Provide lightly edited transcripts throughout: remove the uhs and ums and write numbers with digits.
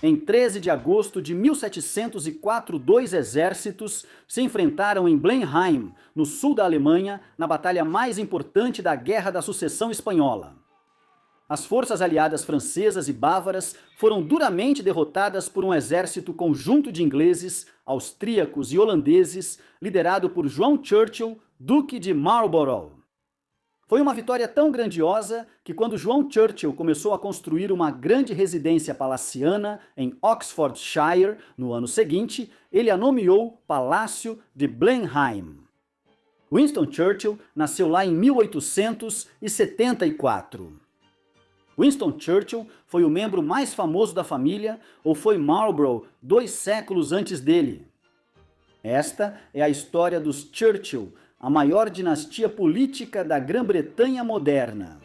Em 13 de agosto de 1704, dois exércitos se enfrentaram em Blenheim, no sul da Alemanha, na batalha mais importante da Guerra da Sucessão Espanhola. As forças aliadas francesas e bávaras foram duramente derrotadas por um exército conjunto de ingleses, austríacos e holandeses, liderado por João Churchill, Duque de Marlborough. Foi uma vitória tão grandiosa que quando João Churchill começou a construir uma grande residência palaciana em Oxfordshire no ano seguinte, ele a nomeou Palácio de Blenheim. Winston Churchill nasceu lá em 1874. Winston Churchill foi o membro mais famoso da família ou foi Marlborough 2 séculos antes dele? Esta é a história dos Churchill, a maior dinastia política da Grã-Bretanha moderna.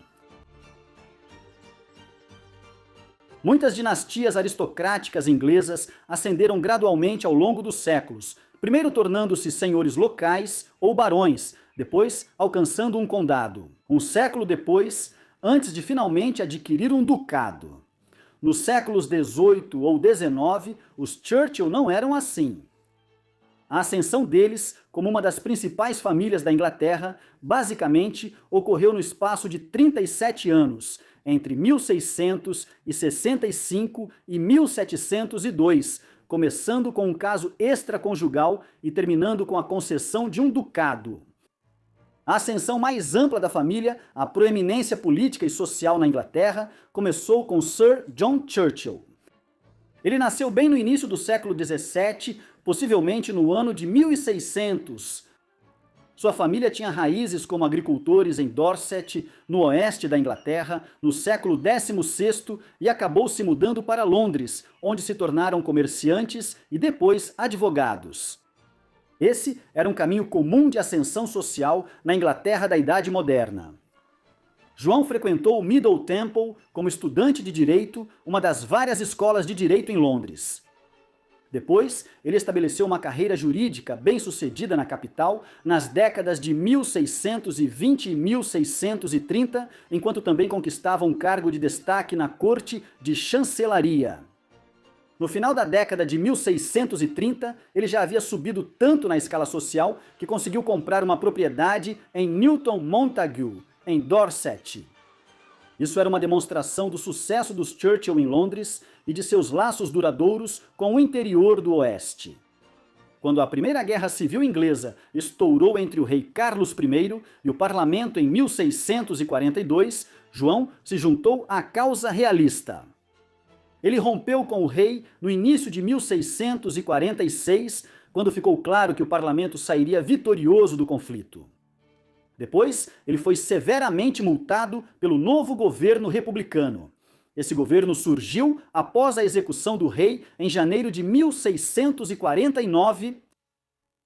Muitas dinastias aristocráticas inglesas ascenderam gradualmente ao longo dos séculos, primeiro tornando-se senhores locais ou barões, depois alcançando um condado. Um século depois, antes de finalmente adquirir um ducado. Nos séculos XVIII ou XIX, os Churchill não eram assim. A ascensão deles, como uma das principais famílias da Inglaterra, basicamente ocorreu no espaço de 37 anos, entre 1665 e 1702, começando com um caso extraconjugal e terminando com a concessão de um ducado. A ascensão mais ampla da família, a proeminência política e social na Inglaterra, começou com Sir John Churchill. Ele nasceu bem no início do século XVII, possivelmente no ano de 1600. Sua família tinha raízes como agricultores em Dorset, no oeste da Inglaterra, no século XVI e acabou se mudando para Londres, onde se tornaram comerciantes e depois advogados. Esse era um caminho comum de ascensão social na Inglaterra da Idade Moderna. João frequentou o Middle Temple como estudante de direito, uma das várias escolas de direito em Londres. Depois, ele estabeleceu uma carreira jurídica bem-sucedida na capital nas décadas de 1620 e 1630, enquanto também conquistava um cargo de destaque na corte de chancelaria. No final da década de 1630, ele já havia subido tanto na escala social que conseguiu comprar uma propriedade em Newton Montague, em Dorset. Isso era uma demonstração do sucesso dos Churchill em Londres e de seus laços duradouros com o interior do Oeste. Quando a Primeira Guerra Civil Inglesa estourou entre o rei Carlos I e o parlamento em 1642, João se juntou à causa realista. Ele rompeu com o rei no início de 1646, quando ficou claro que o parlamento sairia vitorioso do conflito. Depois, ele foi severamente multado pelo novo governo republicano. Esse governo surgiu após a execução do rei em janeiro de 1649.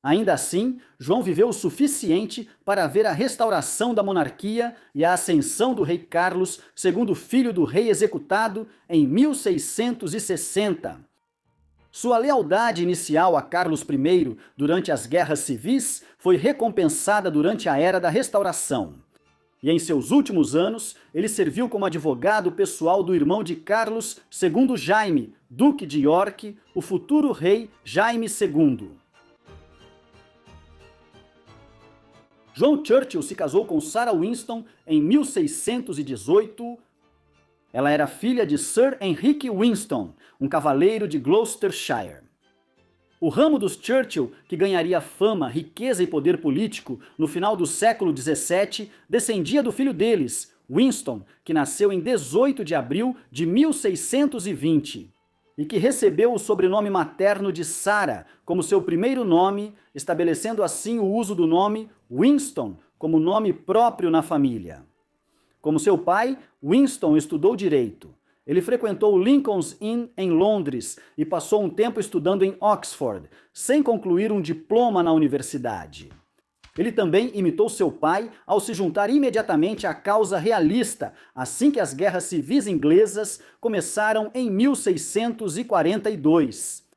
Ainda assim, João viveu o suficiente para ver a restauração da monarquia e a ascensão do rei Carlos, segundo filho do rei executado, em 1660. Sua lealdade inicial a Carlos I durante as guerras civis foi recompensada durante a Era da Restauração. E em seus últimos anos, ele serviu como advogado pessoal do irmão de Carlos, II Jaime, Duque de York, o futuro rei Jaime II. João Churchill se casou com Sarah Winston em 1618. Ela era filha de Sir Henry Winston, um cavaleiro de Gloucestershire. O ramo dos Churchill, que ganharia fama, riqueza e poder político no final do século XVII, descendia do filho deles, Winston, que nasceu em 18 de abril de 1620, e que recebeu o sobrenome materno de Sarah como seu primeiro nome, estabelecendo assim o uso do nome Winston como nome próprio na família. Como seu pai, Winston estudou direito. Ele frequentou o Lincoln's Inn em Londres e passou um tempo estudando em Oxford, sem concluir um diploma na universidade. Ele também imitou seu pai ao se juntar imediatamente à causa realista, assim que as guerras civis inglesas começaram em 1642.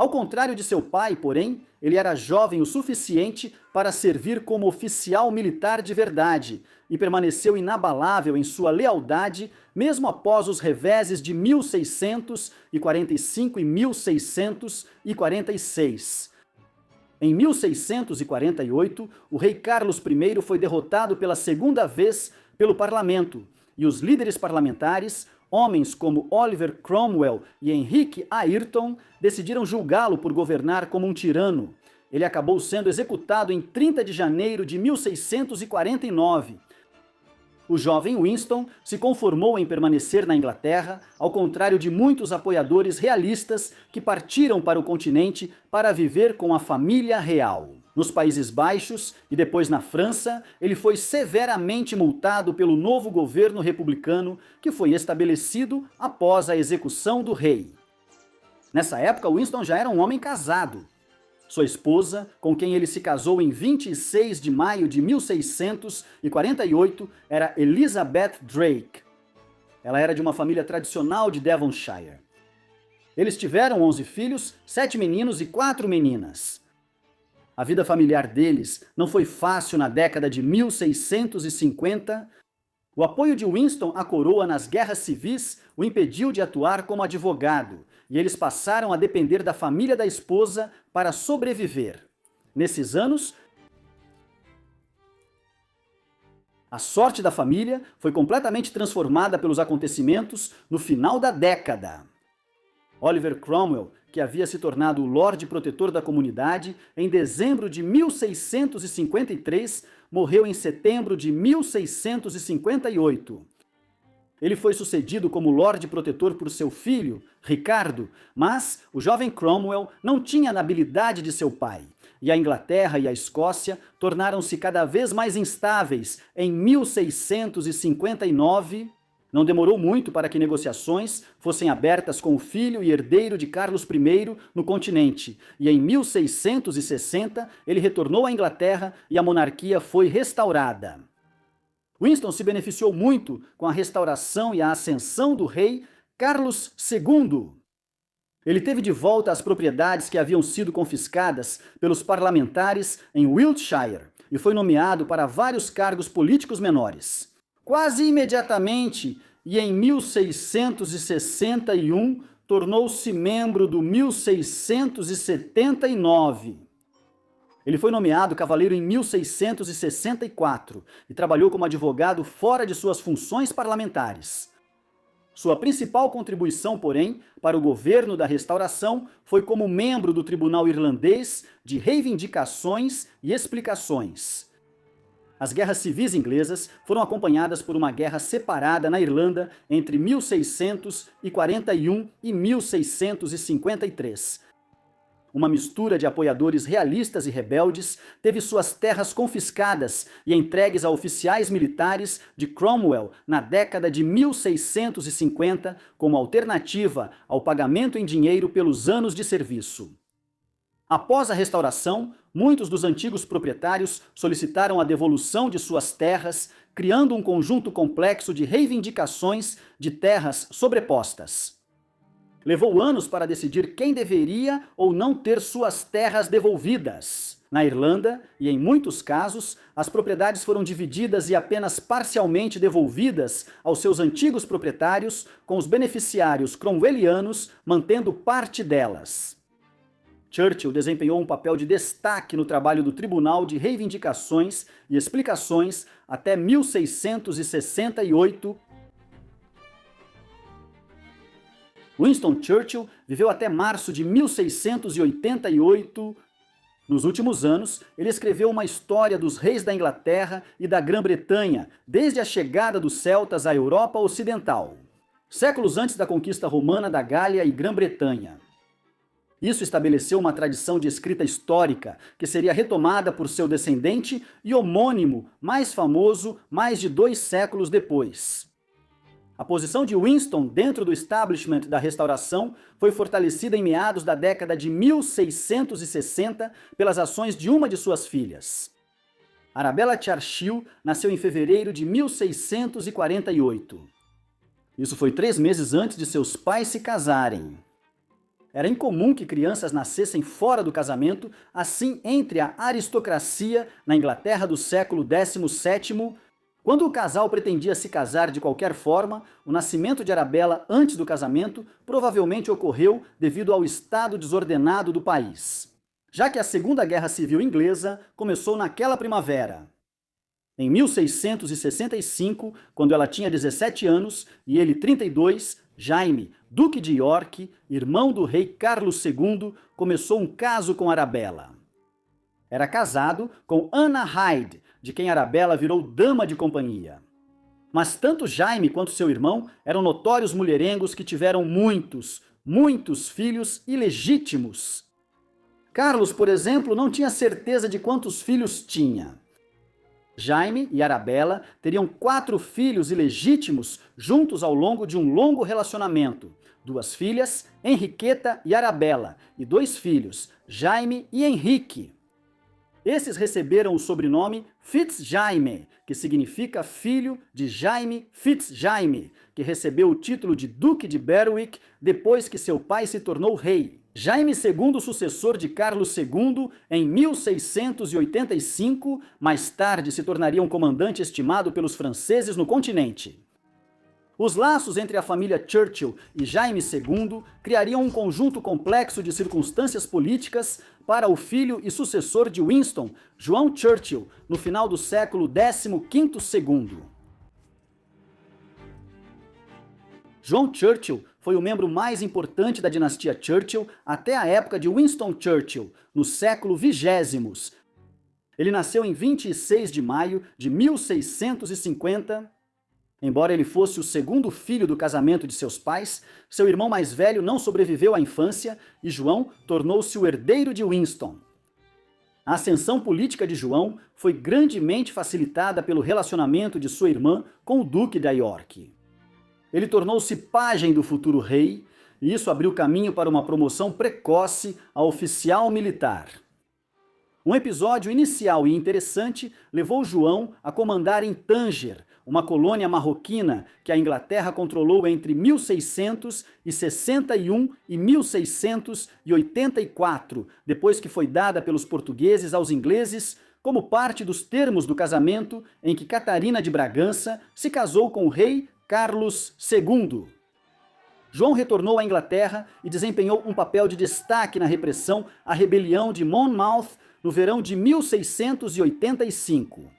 Ao contrário de seu pai, porém, ele era jovem o suficiente para servir como oficial militar de verdade e permaneceu inabalável em sua lealdade mesmo após os reveses de 1645 e 1646. Em 1648, o rei Carlos I foi derrotado pela segunda vez pelo parlamento, e os líderes parlamentares, homens como Oliver Cromwell e Henrique Ayrton, decidiram julgá-lo por governar como um tirano. Ele acabou sendo executado em 30 de janeiro de 1649. O jovem Winston se conformou em permanecer na Inglaterra, ao contrário de muitos apoiadores realistas que partiram para o continente para viver com a família real. Nos Países Baixos e depois na França, ele foi severamente multado pelo novo governo republicano que foi estabelecido após a execução do rei. Nessa época, Winston já era um homem casado. Sua esposa, com quem ele se casou em 26 de maio de 1648, era Elizabeth Drake. Ela era de uma família tradicional de Devonshire. Eles tiveram 11 filhos, 7 meninos e 4 meninas. A vida familiar deles não foi fácil na década de 1650. O apoio de Winston à coroa nas guerras civis o impediu de atuar como advogado, e eles passaram a depender da família da esposa para sobreviver. Nesses anos, a sorte da família foi completamente transformada pelos acontecimentos no final da década. Oliver Cromwell, que havia se tornado o Lorde Protetor da comunidade, em dezembro de 1653, morreu em setembro de 1658. Ele foi sucedido como Lorde Protetor por seu filho, Ricardo, mas o jovem Cromwell não tinha a habilidade de seu pai, e a Inglaterra e a Escócia tornaram-se cada vez mais instáveis. Em 1659, não demorou muito para que negociações fossem abertas com o filho e herdeiro de Carlos I no continente, e em 1660 ele retornou à Inglaterra e a monarquia foi restaurada. Winston se beneficiou muito com a restauração e a ascensão do rei Carlos II. Ele teve de volta as propriedades que haviam sido confiscadas pelos parlamentares em Wiltshire e foi nomeado para vários cargos políticos menores. Quase imediatamente, e em 1661, tornou-se membro do 1679. Ele foi nomeado cavaleiro em 1664 e trabalhou como advogado fora de suas funções parlamentares. Sua principal contribuição, porém, para o governo da Restauração foi como membro do Tribunal Irlandês de Reivindicações e Explicações. As guerras civis inglesas foram acompanhadas por uma guerra separada na Irlanda entre 1641 e 1653. Uma mistura de apoiadores realistas e rebeldes teve suas terras confiscadas e entregues a oficiais militares de Cromwell na década de 1650 como alternativa ao pagamento em dinheiro pelos anos de serviço. Após a restauração, muitos dos antigos proprietários solicitaram a devolução de suas terras, criando um conjunto complexo de reivindicações de terras sobrepostas. Levou anos para decidir quem deveria ou não ter suas terras devolvidas. Na Irlanda, e em muitos casos, as propriedades foram divididas e apenas parcialmente devolvidas aos seus antigos proprietários, com os beneficiários cromwellianos mantendo parte delas. Churchill desempenhou um papel de destaque no trabalho do Tribunal de Reivindicações e Explicações até 1668. Winston Churchill viveu até março de 1688. Nos últimos anos, ele escreveu uma história dos reis da Inglaterra e da Grã-Bretanha, desde a chegada dos celtas à Europa Ocidental, séculos antes da conquista romana da Gália e Grã-Bretanha. Isso estabeleceu uma tradição de escrita histórica, que seria retomada por seu descendente e homônimo mais famoso mais de 2 séculos depois. A posição de Winston dentro do establishment da Restauração foi fortalecida em meados da década de 1660 pelas ações de uma de suas filhas. Arabella Churchill nasceu em fevereiro de 1648. Isso foi 3 meses antes de seus pais se casarem. Era incomum que crianças nascessem fora do casamento, assim entre a aristocracia na Inglaterra do século XVII. Quando o casal pretendia se casar de qualquer forma, o nascimento de Arabella antes do casamento provavelmente ocorreu devido ao estado desordenado do país, já que a Segunda Guerra Civil Inglesa começou naquela primavera. Em 1665, quando ela tinha 17 anos e ele 32, Jaime, Duque de York, irmão do rei Carlos II, começou um caso com Arabella. Era casado com Anna Hyde, de quem Arabella virou dama de companhia. Mas tanto Jaime quanto seu irmão eram notórios mulherengos que tiveram muitos filhos ilegítimos. Carlos, por exemplo, não tinha certeza de quantos filhos tinha. Jaime e Arabella teriam 4 filhos ilegítimos juntos ao longo de um longo relacionamento. 2 filhas, Henriqueta e Arabella, e 2 filhos, Jaime e Henrique. Esses receberam o sobrenome Fitz-Jaime, que significa filho de Jaime Fitz-Jaime, que recebeu o título de Duque de Berwick depois que seu pai se tornou rei. Jaime II, sucessor de Carlos II, em 1685, mais tarde se tornaria um comandante estimado pelos franceses no continente. Os laços entre a família Churchill e Jaime II criariam um conjunto complexo de circunstâncias políticas para o filho e sucessor de Winston, João Churchill, no final do século XV. João Churchill foi o membro mais importante da dinastia Churchill até a época de Winston Churchill, no século XX. Ele nasceu em 26 de maio de 1650. Embora ele fosse o segundo filho do casamento de seus pais, seu irmão mais velho não sobreviveu à infância e João tornou-se o herdeiro de Winston. A ascensão política de João foi grandemente facilitada pelo relacionamento de sua irmã com o Duque de York. Ele tornou-se pajem do futuro rei, e isso abriu caminho para uma promoção precoce a oficial militar. Um episódio inicial e interessante levou João a comandar em Tânger, uma colônia marroquina que a Inglaterra controlou entre 1661 e 1684, depois que foi dada pelos portugueses aos ingleses como parte dos termos do casamento em que Catarina de Bragança se casou com o rei Carlos II. João retornou à Inglaterra e desempenhou um papel de destaque na repressão à rebelião de Monmouth no verão de 1685.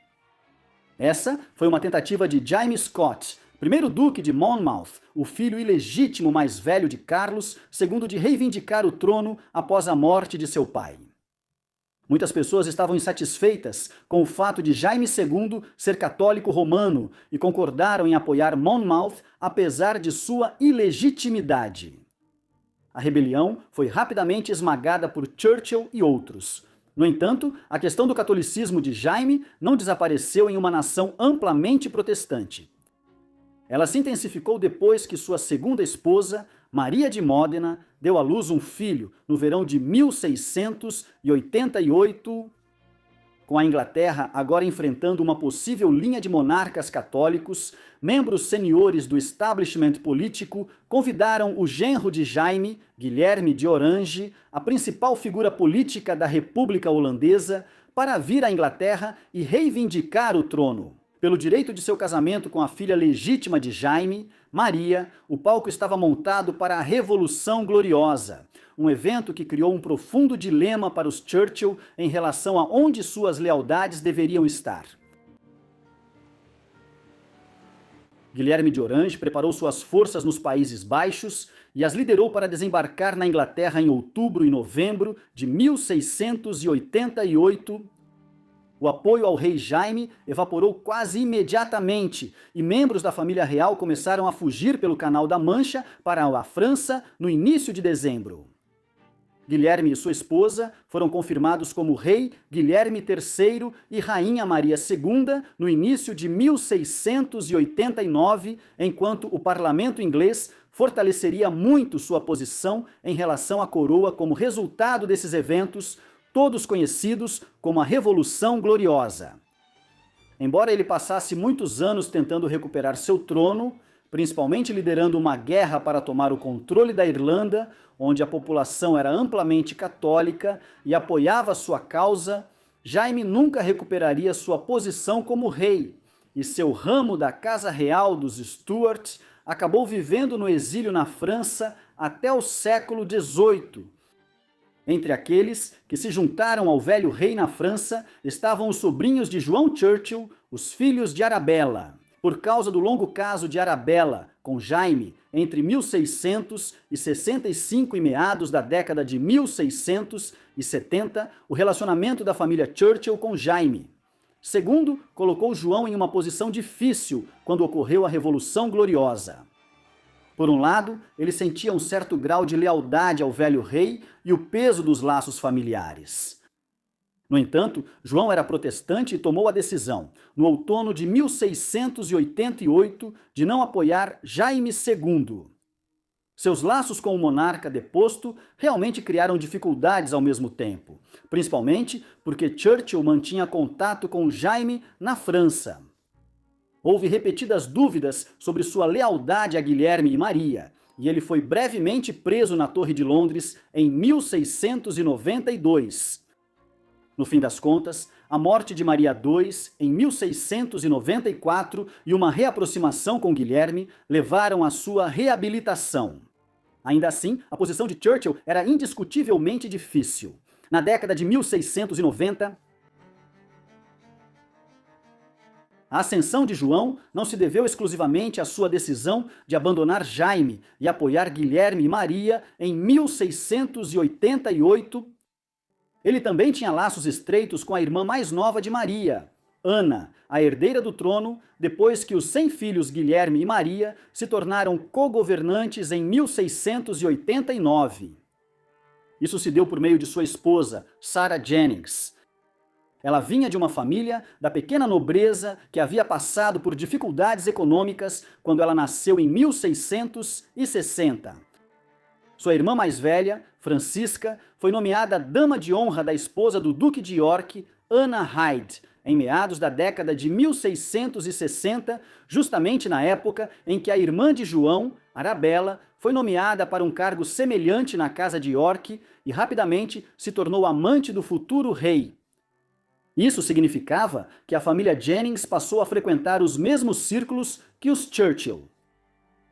Essa foi uma tentativa de Jaime Scott, primeiro duque de Monmouth, o filho ilegítimo mais velho de Carlos, segundo de reivindicar o trono após a morte de seu pai. Muitas pessoas estavam insatisfeitas com o fato de Jaime II ser católico romano e concordaram em apoiar Monmouth apesar de sua ilegitimidade. A rebelião foi rapidamente esmagada por Churchill e outros. No entanto, a questão do catolicismo de Jaime não desapareceu em uma nação amplamente protestante. Ela se intensificou depois que sua segunda esposa, Maria de Módena, deu à luz um filho no verão de 1688, com a Inglaterra agora enfrentando uma possível linha de monarcas católicos. Membros seniores do establishment político convidaram o genro de Jaime, Guilherme de Orange, a principal figura política da República Holandesa, para vir à Inglaterra e reivindicar o trono. Pelo direito de seu casamento com a filha legítima de Jaime, Maria, o palco estava montado para a Revolução Gloriosa, um evento que criou um profundo dilema para os Churchill em relação a onde suas lealdades deveriam estar. Guilherme de Orange preparou suas forças nos Países Baixos e as liderou para desembarcar na Inglaterra em outubro e novembro de 1688. O apoio ao rei Jaime evaporou quase imediatamente e membros da família real começaram a fugir pelo Canal da Mancha para a França no início de dezembro. Guilherme e sua esposa foram confirmados como rei Guilherme III e rainha Maria II no início de 1689, enquanto o parlamento inglês fortaleceria muito sua posição em relação à coroa como resultado desses eventos, todos conhecidos como a Revolução Gloriosa. Embora ele passasse muitos anos tentando recuperar seu trono, principalmente liderando uma guerra para tomar o controle da Irlanda, onde a população era amplamente católica e apoiava sua causa, Jaime nunca recuperaria sua posição como rei, e seu ramo da Casa Real dos Stuart acabou vivendo no exílio na França até o século XVIII. Entre aqueles que se juntaram ao velho rei na França estavam os sobrinhos de João Churchill, os filhos de Arabella. Por causa do longo caso de Arabella com Jaime entre 1665 e meados da década de 1670, o relacionamento da família Churchill com Jaime. Segundo, colocou João em uma posição difícil quando ocorreu a Revolução Gloriosa. Por um lado, ele sentia um certo grau de lealdade ao velho rei e o peso dos laços familiares. No entanto, João era protestante e tomou a decisão, no outono de 1688, de não apoiar Jaime II. Seus laços com o monarca deposto realmente criaram dificuldades ao mesmo tempo, principalmente porque Churchill mantinha contato com Jaime na França. Houve repetidas dúvidas sobre sua lealdade a Guilherme e Maria, e ele foi brevemente preso na Torre de Londres em 1692. No fim das contas, a morte de Maria II em 1694 e uma reaproximação com Guilherme levaram à sua reabilitação. Ainda assim, a posição de Churchill era indiscutivelmente difícil. Na década de 1690, a ascensão de João não se deveu exclusivamente à sua decisão de abandonar Jaime e apoiar Guilherme e Maria em 1688. Ele também tinha laços estreitos com a irmã mais nova de Maria, Ana, a herdeira do trono, depois que os 100 filhos Guilherme e Maria se tornaram co-governantes em 1689. Isso se deu por meio de sua esposa, Sarah Jennings. Ela vinha de uma família da pequena nobreza que havia passado por dificuldades econômicas quando ela nasceu em 1660. Sua irmã mais velha, Francisca, foi nomeada dama de honra da esposa do Duque de York, Anna Hyde, em meados da década de 1660, justamente na época em que a irmã de João, Arabella, foi nomeada para um cargo semelhante na Casa de York e rapidamente se tornou amante do futuro rei. Isso significava que a família Jennings passou a frequentar os mesmos círculos que os Churchill.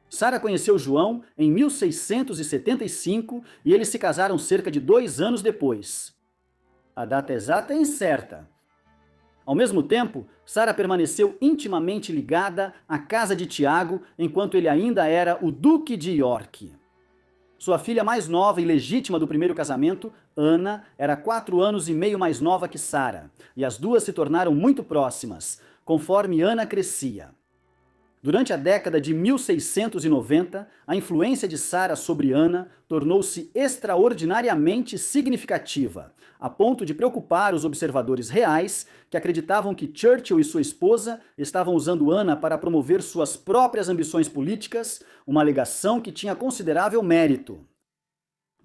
Sarah conheceu João em 1675 e eles se casaram cerca de 2 anos depois. A data exata é incerta. Ao mesmo tempo, Sarah permaneceu intimamente ligada à casa de Tiago enquanto ele ainda era o Duque de York. Sua filha mais nova e legítima do primeiro casamento, Ana, era 4 anos e meio mais nova que Sarah, e as duas se tornaram muito próximas, conforme Ana crescia. Durante a década de 1690, a influência de Sarah sobre Ana tornou-se extraordinariamente significativa, a ponto de preocupar os observadores reais que acreditavam que Churchill e sua esposa estavam usando Ana para promover suas próprias ambições políticas, uma alegação que tinha considerável mérito.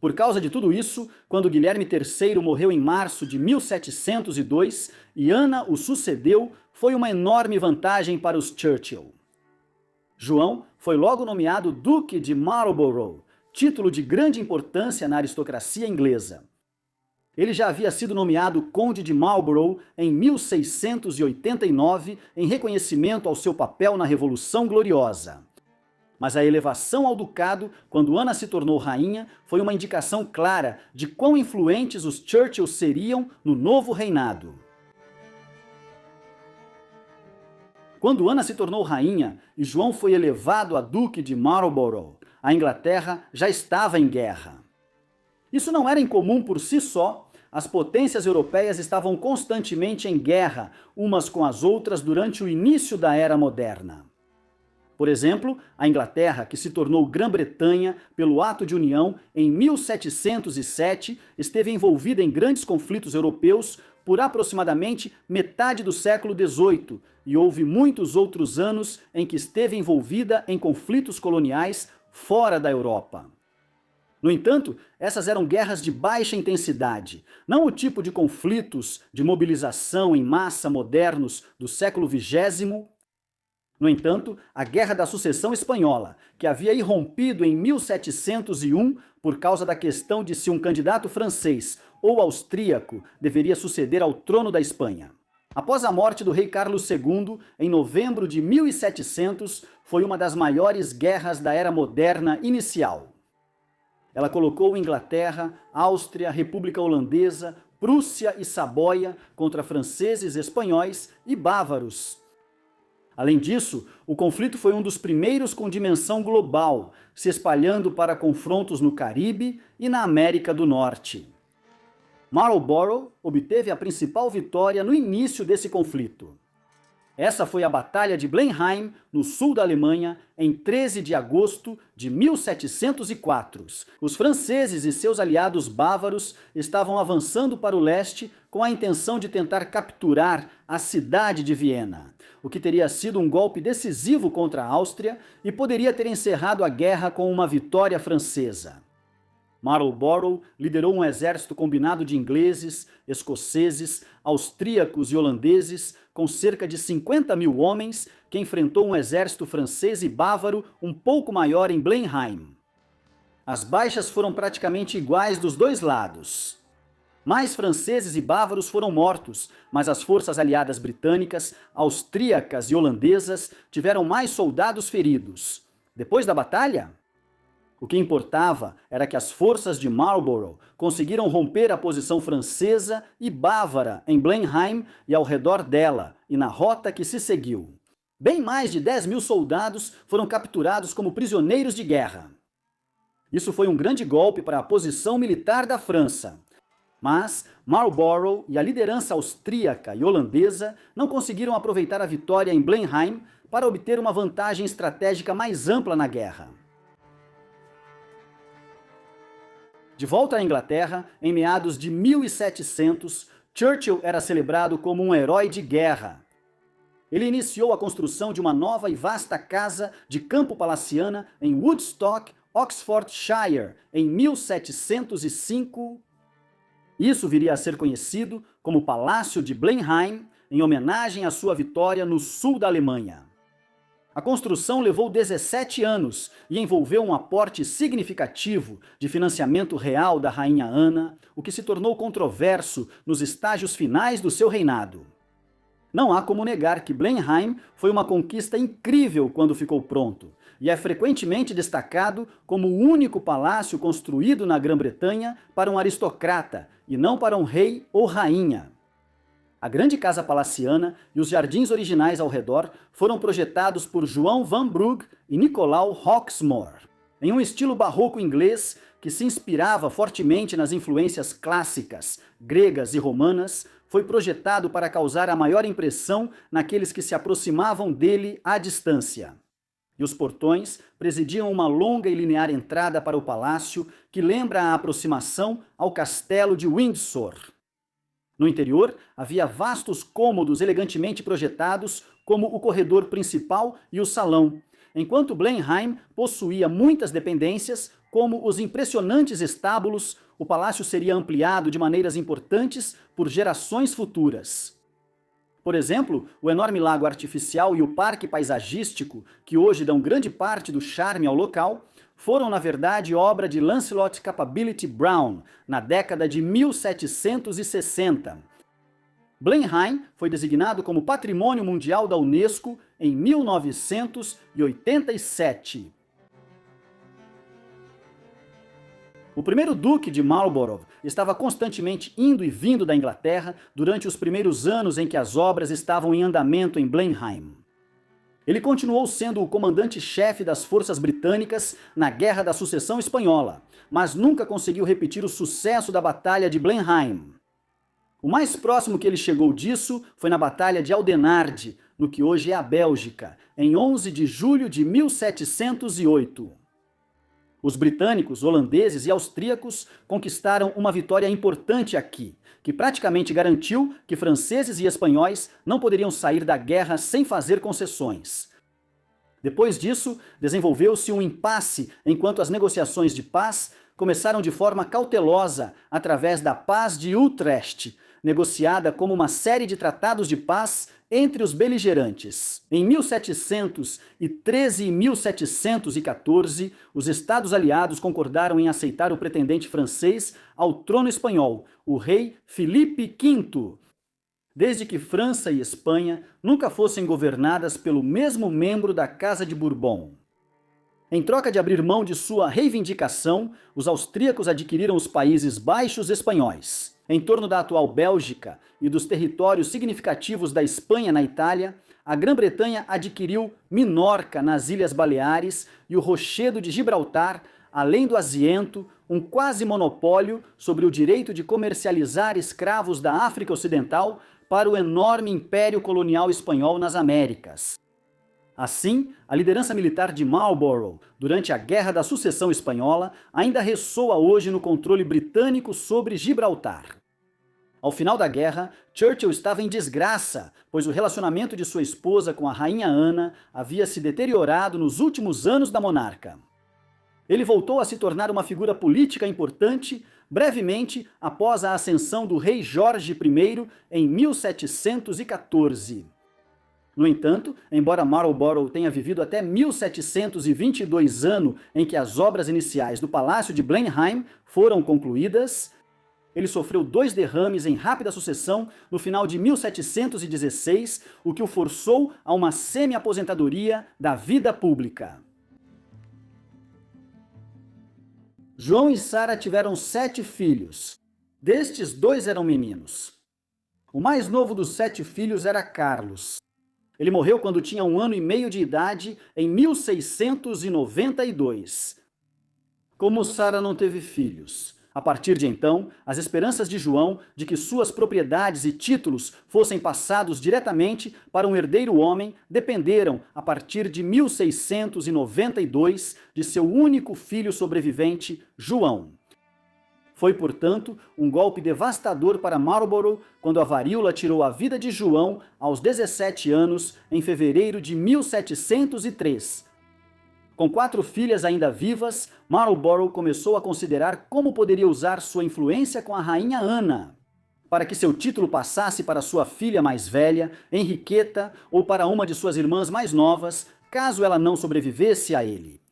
Por causa de tudo isso, quando Guilherme III morreu em março de 1702 e Ana o sucedeu, foi uma enorme vantagem para os Churchill. João foi logo nomeado Duque de Marlborough, título de grande importância na aristocracia inglesa. Ele já havia sido nomeado Conde de Marlborough em 1689 em reconhecimento ao seu papel na Revolução Gloriosa. Mas a elevação ao ducado, quando Ana se tornou rainha, foi uma indicação clara de quão influentes os Churchill seriam no novo reinado. Quando Ana se tornou rainha e João foi elevado a Duque de Marlborough, a Inglaterra já estava em guerra. Isso não era incomum por si só, as potências europeias estavam constantemente em guerra umas com as outras durante o início da Era Moderna. Por exemplo, a Inglaterra, que se tornou Grã-Bretanha pelo Ato de União em 1707, esteve envolvida em grandes conflitos europeus por aproximadamente metade do século XVIII, e houve muitos outros anos em que esteve envolvida em conflitos coloniais fora da Europa. No entanto, essas eram guerras de baixa intensidade, não o tipo de conflitos de mobilização em massa modernos do século XX. No entanto, a Guerra da Sucessão Espanhola, que havia irrompido em 1701 por causa da questão de se um candidato francês ou austríaco deveria suceder ao trono da Espanha. Após a morte do rei Carlos II, em novembro de 1700, foi uma das maiores guerras da Era Moderna inicial. Ela colocou Inglaterra, Áustria, República Holandesa, Prússia e Saboia contra franceses, espanhóis e bávaros. Além disso, o conflito foi um dos primeiros com dimensão global, se espalhando para confrontos no Caribe e na América do Norte. Marlborough obteve a principal vitória no início desse conflito. Essa foi a Batalha de Blenheim, no sul da Alemanha, em 13 de agosto de 1704. Os franceses e seus aliados bávaros estavam avançando para o leste com a intenção de tentar capturar a cidade de Viena, o que teria sido um golpe decisivo contra a Áustria e poderia ter encerrado a guerra com uma vitória francesa. Marlborough liderou um exército combinado de ingleses, escoceses, austríacos e holandeses, com cerca de 50.000 homens, que enfrentou um exército francês e bávaro um pouco maior em Blenheim. As baixas foram praticamente iguais dos dois lados. Mais franceses e bávaros foram mortos, mas as forças aliadas britânicas, austríacas e holandesas tiveram mais soldados feridos. Depois da batalha, o que importava era que as forças de Marlborough conseguiram romper a posição francesa e bávara em Blenheim e ao redor dela, e na rota que se seguiu. Bem mais de 10.000 soldados foram capturados como prisioneiros de guerra. Isso foi um grande golpe para a posição militar da França. Mas Marlborough e a liderança austríaca e holandesa não conseguiram aproveitar a vitória em Blenheim para obter uma vantagem estratégica mais ampla na guerra. De volta à Inglaterra, em meados de 1700, Churchill era celebrado como um herói de guerra. Ele iniciou a construção de uma nova e vasta casa de campo palaciana em Woodstock, Oxfordshire, em 1705. Isso viria a ser conhecido como Palácio de Blenheim, em homenagem à sua vitória no sul da Alemanha. A construção levou 17 anos e envolveu um aporte significativo de financiamento real da rainha Ana, o que se tornou controverso nos estágios finais do seu reinado. Não há como negar que Blenheim foi uma conquista incrível quando ficou pronto, e é frequentemente destacado como o único palácio construído na Grã-Bretanha para um aristocrata, e não para um rei ou rainha. A grande casa palaciana e os jardins originais ao redor foram projetados por João van Brugge e Nicolau Hawksmoor, em um estilo barroco inglês que se inspirava fortemente nas influências clássicas, gregas e romanas. Foi projetado para causar a maior impressão naqueles que se aproximavam dele à distância. E os portões presidiam uma longa e linear entrada para o palácio que lembra a aproximação ao castelo de Windsor. No interior, havia vastos cômodos elegantemente projetados, como o corredor principal e o salão, enquanto Blenheim possuía muitas dependências, como os impressionantes estábulos. O palácio seria ampliado de maneiras importantes por gerações futuras. Por exemplo, o enorme lago artificial e o parque paisagístico, que hoje dão grande parte do charme ao local, foram, na verdade, obra de Lancelot Capability Brown, na década de 1760. Blenheim foi designado como Patrimônio Mundial da Unesco em 1987. O primeiro duque de Marlborough estava constantemente indo e vindo da Inglaterra durante os primeiros anos em que as obras estavam em andamento em Blenheim. Ele continuou sendo o comandante-chefe das forças britânicas na Guerra da Sucessão Espanhola, mas nunca conseguiu repetir o sucesso da Batalha de Blenheim. O mais próximo que ele chegou disso foi na Batalha de Oudenaarde, no que hoje é a Bélgica, em 11 de julho de 1708. Os britânicos, holandeses e austríacos conquistaram uma vitória importante aqui, que praticamente garantiu que franceses e espanhóis não poderiam sair da guerra sem fazer concessões. Depois disso, desenvolveu-se um impasse enquanto as negociações de paz começaram de forma cautelosa através da Paz de Utrecht, negociada como uma série de tratados de paz entre os beligerantes. Em 1713 e 1714, os Estados Aliados concordaram em aceitar o pretendente francês ao trono espanhol, o rei Filipe V, desde que França e Espanha nunca fossem governadas pelo mesmo membro da Casa de Bourbon. Em troca de abrir mão de sua reivindicação, os austríacos adquiriram os Países Baixos espanhóis. Em torno da atual Bélgica e dos territórios significativos da Espanha na Itália, a Grã-Bretanha adquiriu Minorca nas Ilhas Baleares e o Rochedo de Gibraltar, além do Asiento, um quase monopólio sobre o direito de comercializar escravos da África Ocidental para o enorme império colonial espanhol nas Américas. Assim, a liderança militar de Marlborough durante a Guerra da Sucessão Espanhola ainda ressoa hoje no controle britânico sobre Gibraltar. Ao final da guerra, Churchill estava em desgraça, pois o relacionamento de sua esposa com a rainha Ana havia se deteriorado nos últimos anos da monarca. Ele voltou a se tornar uma figura política importante brevemente após a ascensão do rei Jorge I em 1714. No entanto, embora Marlborough tenha vivido até 1722, ano em que as obras iniciais do Palácio de Blenheim foram concluídas, ele sofreu 2 derrames em rápida sucessão no final de 1716, o que o forçou a uma semi-aposentadoria da vida pública. João e Sara tiveram 7 filhos. Destes, 2 eram meninos. O mais novo dos 7 filhos era Carlos. Ele morreu quando tinha 1 ano e meio de idade, em 1692. Como Sara não teve filhos, a partir de então, as esperanças de João de que suas propriedades e títulos fossem passados diretamente para um herdeiro homem dependeram, a partir de 1692, de seu único filho sobrevivente, João. Foi, portanto, um golpe devastador para Marlborough quando a varíola tirou a vida de João aos 17 anos, em fevereiro de 1703. Com 4 filhas ainda vivas, Marlborough começou a considerar como poderia usar sua influência com a rainha Ana, para que seu título passasse para sua filha mais velha, Henriqueta, ou para uma de suas irmãs mais novas, caso ela não sobrevivesse a ele.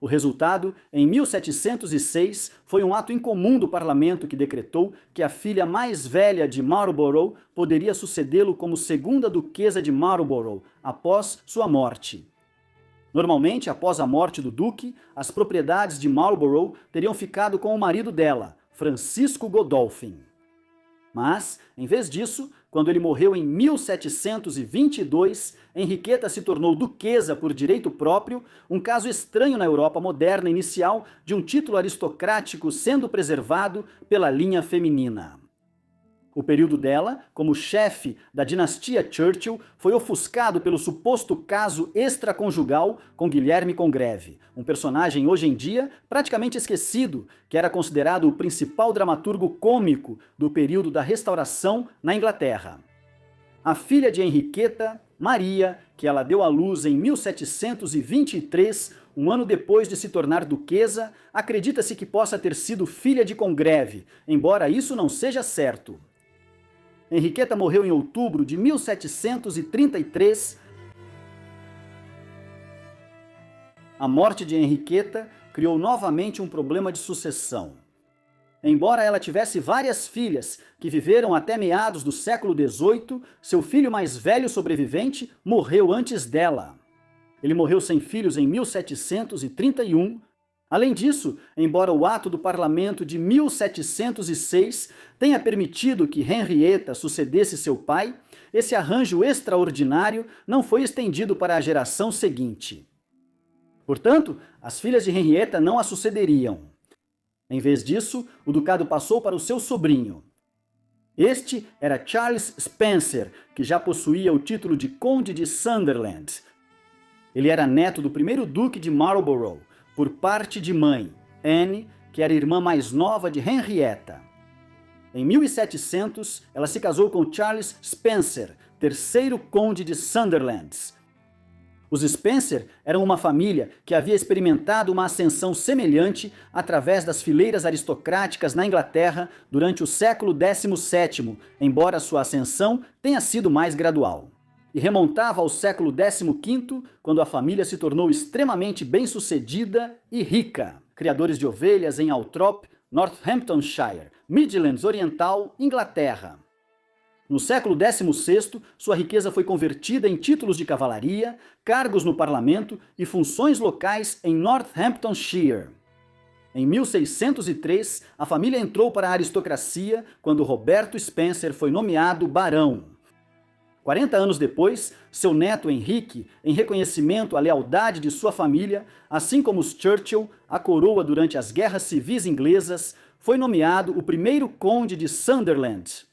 O resultado, em 1706, foi um ato incomum do parlamento que decretou que a filha mais velha de Marlborough poderia sucedê-lo como segunda duquesa de Marlborough após sua morte. Normalmente, após a morte do duque, as propriedades de Marlborough teriam ficado com o marido dela, Francisco Godolphin. Mas, em vez disso, quando ele morreu em 1722, Henriqueta se tornou duquesa por direito próprio, um caso estranho na Europa moderna inicial de um título aristocrático sendo preservado pela linha feminina. O período dela, como chefe da dinastia Churchill, foi ofuscado pelo suposto caso extraconjugal com Guilherme Congreve, um personagem hoje em dia praticamente esquecido, que era considerado o principal dramaturgo cômico do período da Restauração na Inglaterra. A filha de Henriqueta, Maria, que ela deu à luz em 1723, um ano depois de se tornar duquesa, acredita-se que possa ter sido filha de Congreve, embora isso não seja certo. Henriqueta morreu em outubro de 1733. A morte de Henriqueta criou novamente um problema de sucessão. Embora ela tivesse várias filhas que viveram até meados do século XVIII, seu filho mais velho sobrevivente morreu antes dela. Ele morreu sem filhos em 1731. Além disso, embora o ato do parlamento de 1706 tenha permitido que Henrietta sucedesse seu pai, esse arranjo extraordinário não foi estendido para a geração seguinte. Portanto, as filhas de Henrietta não a sucederiam. Em vez disso, o ducado passou para o seu sobrinho. Este era Charles Spencer, que já possuía o título de Conde de Sunderland. Ele era neto do primeiro duque de Marlborough, por parte de mãe, Anne, que era irmã mais nova de Henrietta. Em 1700, ela se casou com Charles Spencer, terceiro conde de Sunderland. Os Spencer eram uma família que havia experimentado uma ascensão semelhante através das fileiras aristocráticas na Inglaterra durante o século XVII, embora sua ascensão tenha sido mais gradual. E remontava ao século XV, quando a família se tornou extremamente bem-sucedida e rica. Criadores de ovelhas em Althorp, Northamptonshire, Midlands Oriental, Inglaterra. No século XVI, sua riqueza foi convertida em títulos de cavalaria, cargos no parlamento e funções locais em Northamptonshire. Em 1603, a família entrou para a aristocracia quando Roberto Spencer foi nomeado barão. 40 anos depois, seu neto Henrique, em reconhecimento à lealdade de sua família, assim como os Churchill, a coroa durante as guerras civis inglesas, foi nomeado o primeiro conde de Sunderland.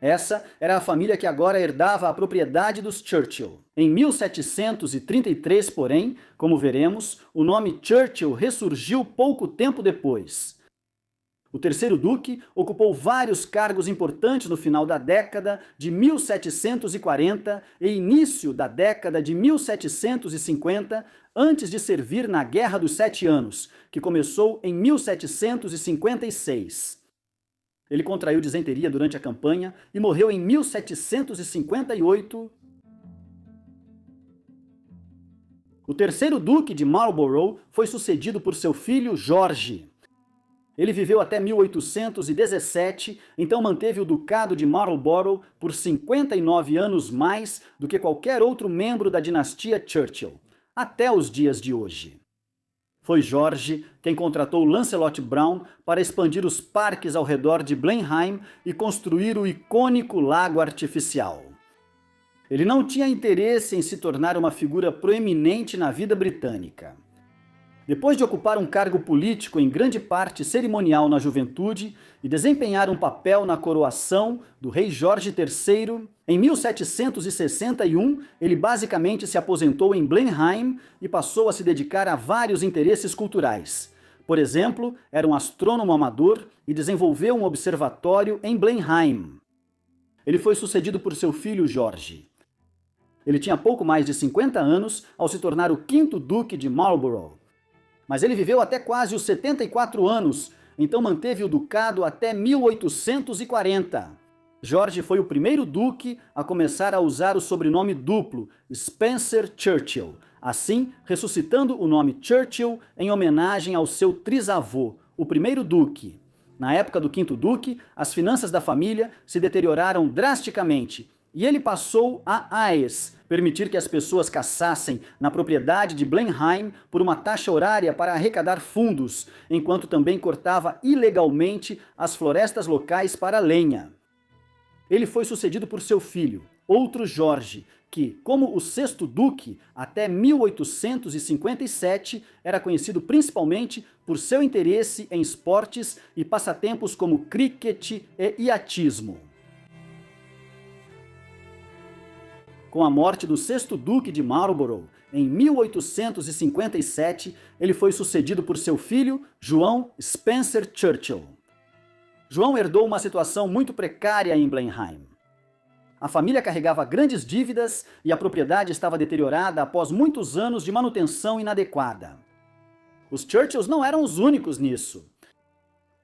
Essa era a família que agora herdava a propriedade dos Churchill. Em 1733, porém, como veremos, o nome Churchill ressurgiu pouco tempo depois. O terceiro duque ocupou vários cargos importantes no final da década de 1740 e início da década de 1750, antes de servir na Guerra dos 7 Anos, que começou em 1756. Ele contraiu disenteria durante a campanha e morreu em 1758. O terceiro duque de Marlborough foi sucedido por seu filho Jorge. Ele viveu até 1817, então manteve o ducado de Marlborough por 59 anos mais do que qualquer outro membro da dinastia Churchill, até os dias de hoje. Foi Jorge quem contratou Lancelot Brown para expandir os parques ao redor de Blenheim e construir o icônico lago artificial. Ele não tinha interesse em se tornar uma figura proeminente na vida britânica. Depois de ocupar um cargo político em grande parte cerimonial na juventude e desempenhar um papel na coroação do rei Jorge III, em 1761 ele basicamente se aposentou em Blenheim e passou a se dedicar a vários interesses culturais. Por exemplo, era um astrônomo amador e desenvolveu um observatório em Blenheim. Ele foi sucedido por seu filho Jorge. Ele tinha pouco mais de 50 anos ao se tornar o quinto duque de Marlborough. Mas ele viveu até quase os 74 anos, então manteve o ducado até 1840. Jorge foi o primeiro duque a começar a usar o sobrenome duplo, Spencer-Churchill, assim ressuscitando o nome Churchill em homenagem ao seu trisavô, o primeiro duque. Na época do quinto duque, as finanças da família se deterioraram drasticamente, e ele passou a AES, permitir que as pessoas caçassem na propriedade de Blenheim por uma taxa horária para arrecadar fundos, enquanto também cortava ilegalmente as florestas locais para lenha. Ele foi sucedido por seu filho, outro Jorge, que, como o sexto duque, até 1857 era conhecido principalmente por seu interesse em esportes e passatempos como cricket e iatismo. Com a morte do sexto duque de Marlborough, em 1857, ele foi sucedido por seu filho, João Spencer-Churchill. João herdou uma situação muito precária em Blenheim. A família carregava grandes dívidas e a propriedade estava deteriorada após muitos anos de manutenção inadequada. Os Churchills não eram os únicos nisso.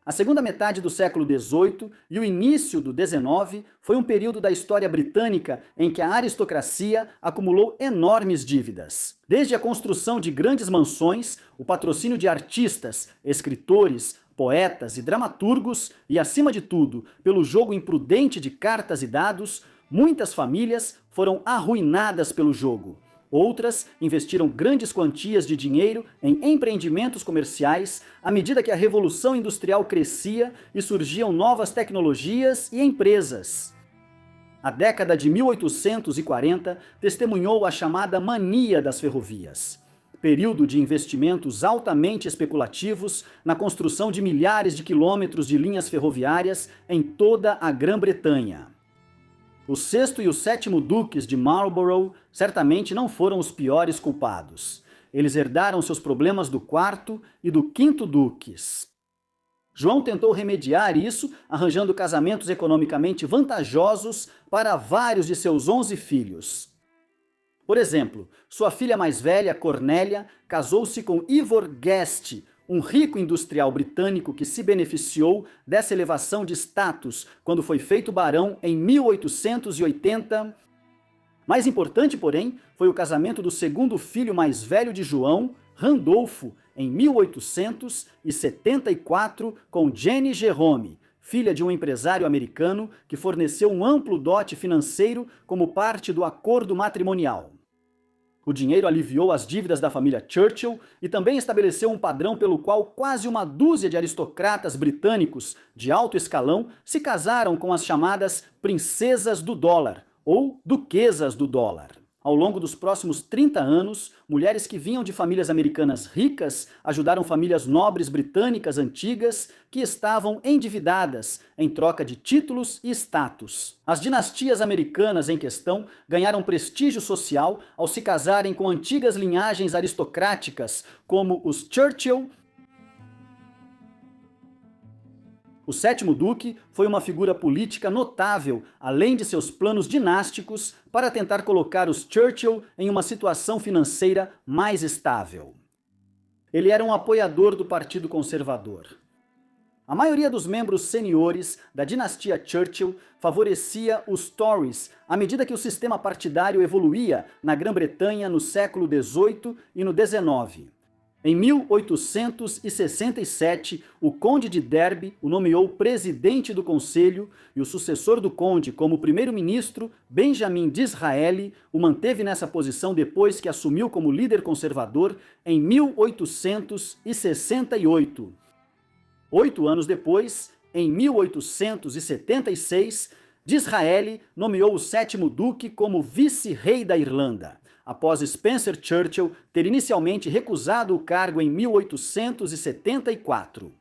A segunda metade do século XVIII e o início do XIX foi um período da história britânica em que a aristocracia acumulou enormes dívidas. Desde a construção de grandes mansões, o patrocínio de artistas, escritores, poetas e dramaturgos e, acima de tudo, pelo jogo imprudente de cartas e dados, muitas famílias foram arruinadas pelo jogo. Outras investiram grandes quantias de dinheiro em empreendimentos comerciais à medida que a Revolução Industrial crescia e surgiam novas tecnologias e empresas. A década de 1840 testemunhou a chamada mania das ferrovias, período de investimentos altamente especulativos na construção de milhares de quilômetros de linhas ferroviárias em toda a Grã-Bretanha. O sexto e o sétimo duques de Marlborough certamente não foram os piores culpados. Eles herdaram seus problemas do quarto e do quinto duques. João tentou remediar isso, arranjando casamentos economicamente vantajosos para vários de seus 11 filhos. Por exemplo, sua filha mais velha, Cornélia, casou-se com Ivor Guest, um rico industrial britânico que se beneficiou dessa elevação de status quando foi feito barão em 1880. Mais importante, porém, foi o casamento do segundo filho mais velho de João, Randolfo, em 1874, com Jenny Jerome, filha de um empresário americano que forneceu um amplo dote financeiro como parte do acordo matrimonial. O dinheiro aliviou as dívidas da família Churchill e também estabeleceu um padrão pelo qual quase uma dúzia de aristocratas britânicos de alto escalão se casaram com as chamadas princesas do dólar, ou duquesas do dólar. Ao longo dos próximos 30 anos, mulheres que vinham de famílias americanas ricas ajudaram famílias nobres britânicas antigas que estavam endividadas em troca de títulos e status. As dinastias americanas em questão ganharam prestígio social ao se casarem com antigas linhagens aristocráticas como os Churchill. O sétimo duque foi uma figura política notável, além de seus planos dinásticos, para tentar colocar os Churchill em uma situação financeira mais estável. Ele era um apoiador do Partido Conservador. A maioria dos membros seniores da dinastia Churchill favorecia os Tories à medida que o sistema partidário evoluía na Grã-Bretanha no século XVIII e no XIX. Em 1867, o conde de Derby o nomeou presidente do conselho e o sucessor do conde como primeiro-ministro, Benjamin Disraeli, o manteve nessa posição depois que assumiu como líder conservador em 1868. 8 anos depois, em 1876, Disraeli nomeou o sétimo duque como vice-rei da Irlanda, após Spencer Churchill ter inicialmente recusado o cargo em 1874.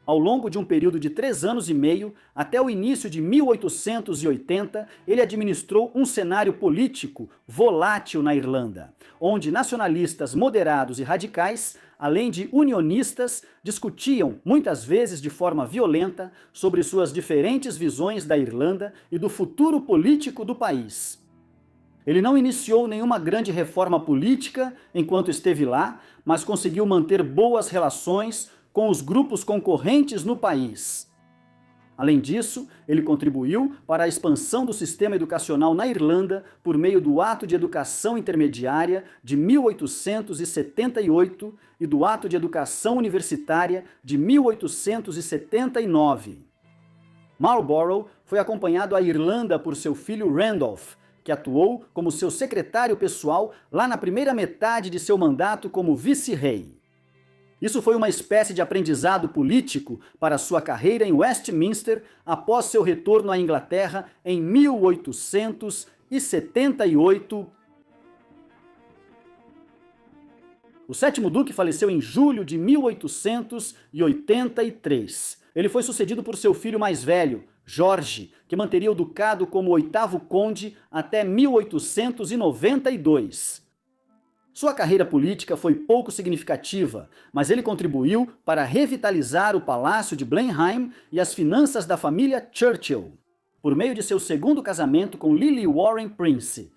Ao longo de um período de 3 anos e meio, até o início de 1880, ele administrou um cenário político volátil na Irlanda, onde nacionalistas moderados e radicais, além de unionistas, discutiam, muitas vezes de forma violenta, sobre suas diferentes visões da Irlanda e do futuro político do país. Ele não iniciou nenhuma grande reforma política enquanto esteve lá, mas conseguiu manter boas relações com os grupos concorrentes no país. Além disso, ele contribuiu para a expansão do sistema educacional na Irlanda por meio do Ato de Educação Intermediária de 1878 e do Ato de Educação Universitária de 1879. Marlborough foi acompanhado à Irlanda por seu filho Randolph, que atuou como seu secretário pessoal lá na primeira metade de seu mandato como vice-rei. Isso foi uma espécie de aprendizado político para sua carreira em Westminster após seu retorno à Inglaterra em 1878. O sétimo duque faleceu em julho de 1883. Ele foi sucedido por seu filho mais velho, Jorge, que manteria o ducado como oitavo conde até 1892. Sua carreira política foi pouco significativa, mas ele contribuiu para revitalizar o Palácio de Blenheim e as finanças da família Churchill, por meio de seu segundo casamento com Lily Warren Prince.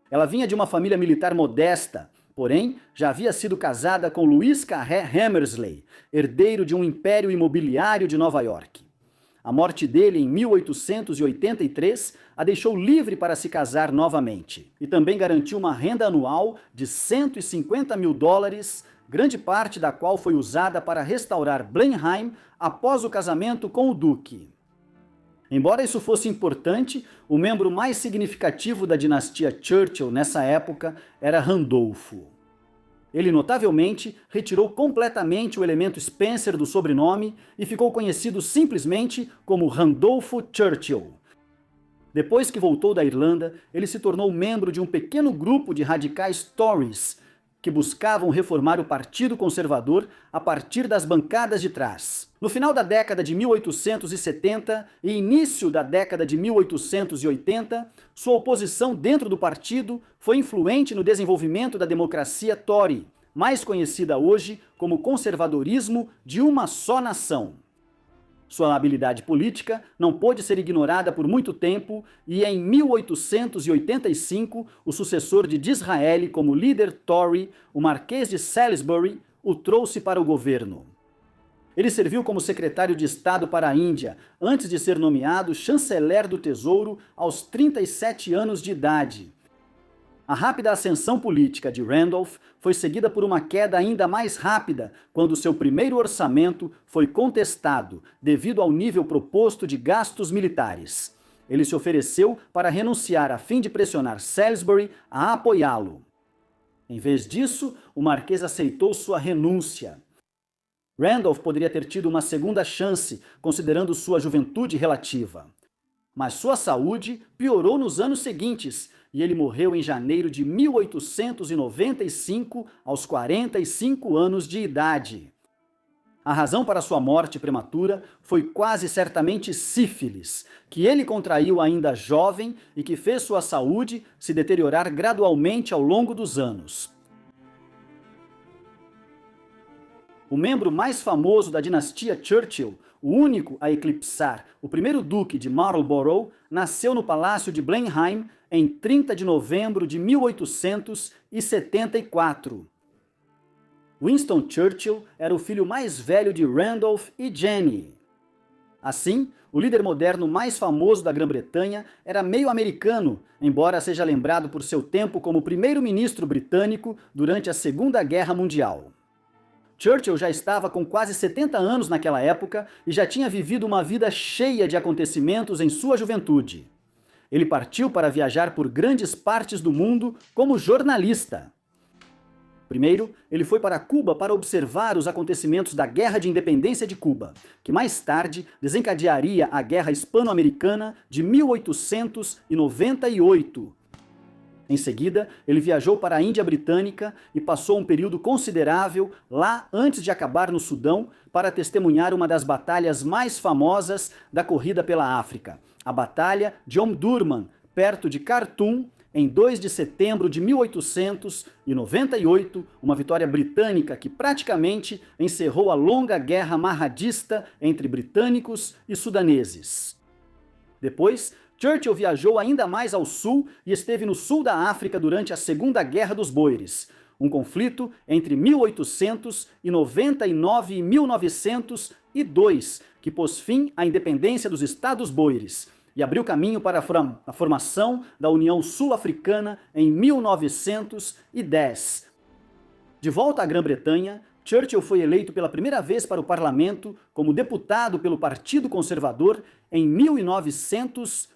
Ela vinha de uma família militar modesta, porém já havia sido casada com Louis Carré Hammersley, herdeiro de um império imobiliário de Nova York. A morte dele em 1883 a deixou livre para se casar novamente e também garantiu uma renda anual de $150 mil, grande parte da qual foi usada para restaurar Blenheim após o casamento com o duque. Embora isso fosse importante, o membro mais significativo da dinastia Churchill nessa época era Randolfo. Ele notavelmente retirou completamente o elemento Spencer do sobrenome e ficou conhecido simplesmente como Randolfo Churchill. Depois que voltou da Irlanda, ele se tornou membro de um pequeno grupo de radicais Tories, que buscavam reformar o Partido Conservador a partir das bancadas de trás. No final da década de 1870 e início da década de 1880, sua oposição dentro do partido foi influente no desenvolvimento da democracia Tory, mais conhecida hoje como conservadorismo de uma só nação. Sua habilidade política não pôde ser ignorada por muito tempo e em 1885 o sucessor de Disraeli como líder Tory, o Marquês de Salisbury, o trouxe para o governo. Ele serviu como secretário de Estado para a Índia, antes de ser nomeado chanceler do Tesouro aos 37 anos de idade. A rápida ascensão política de Randolph foi seguida por uma queda ainda mais rápida quando seu primeiro orçamento foi contestado devido ao nível proposto de gastos militares. Ele se ofereceu para renunciar a fim de pressionar Salisbury a apoiá-lo. Em vez disso, o Marquês aceitou sua renúncia. Randolph poderia ter tido uma segunda chance, considerando sua juventude relativa. Mas sua saúde piorou nos anos seguintes, e ele morreu em janeiro de 1895, aos 45 anos de idade. A razão para sua morte prematura foi quase certamente sífilis, que ele contraiu ainda jovem e que fez sua saúde se deteriorar gradualmente ao longo dos anos. O membro mais famoso da dinastia Churchill, o único a eclipsar o primeiro duque de Marlborough, nasceu no Palácio de Blenheim em 30 de novembro de 1874. Winston Churchill era o filho mais velho de Randolph e Jenny. Assim, o líder moderno mais famoso da Grã-Bretanha era meio americano, embora seja lembrado por seu tempo como primeiro-ministro britânico durante a Segunda Guerra Mundial. Churchill já estava com quase 70 anos naquela época e já tinha vivido uma vida cheia de acontecimentos em sua juventude. Ele partiu para viajar por grandes partes do mundo como jornalista. Primeiro, ele foi para Cuba para observar os acontecimentos da Guerra de Independência de Cuba, que mais tarde desencadearia a Guerra Hispano-Americana de 1898. Em seguida, ele viajou para a Índia Britânica e passou um período considerável lá antes de acabar no Sudão para testemunhar uma das batalhas mais famosas da corrida pela África, a Batalha de Omdurman, perto de Khartoum, em 2 de setembro de 1898, uma vitória britânica que praticamente encerrou a longa guerra marradista entre britânicos e sudaneses. Depois, Churchill viajou ainda mais ao sul e esteve no sul da África durante a Segunda Guerra dos Boeres, um conflito entre 1899 e 1902, que pôs fim à independência dos Estados Boeres e abriu caminho para a formação da União Sul-Africana em 1910. De volta à Grã-Bretanha, Churchill foi eleito pela primeira vez para o parlamento como deputado pelo Partido Conservador em 1900,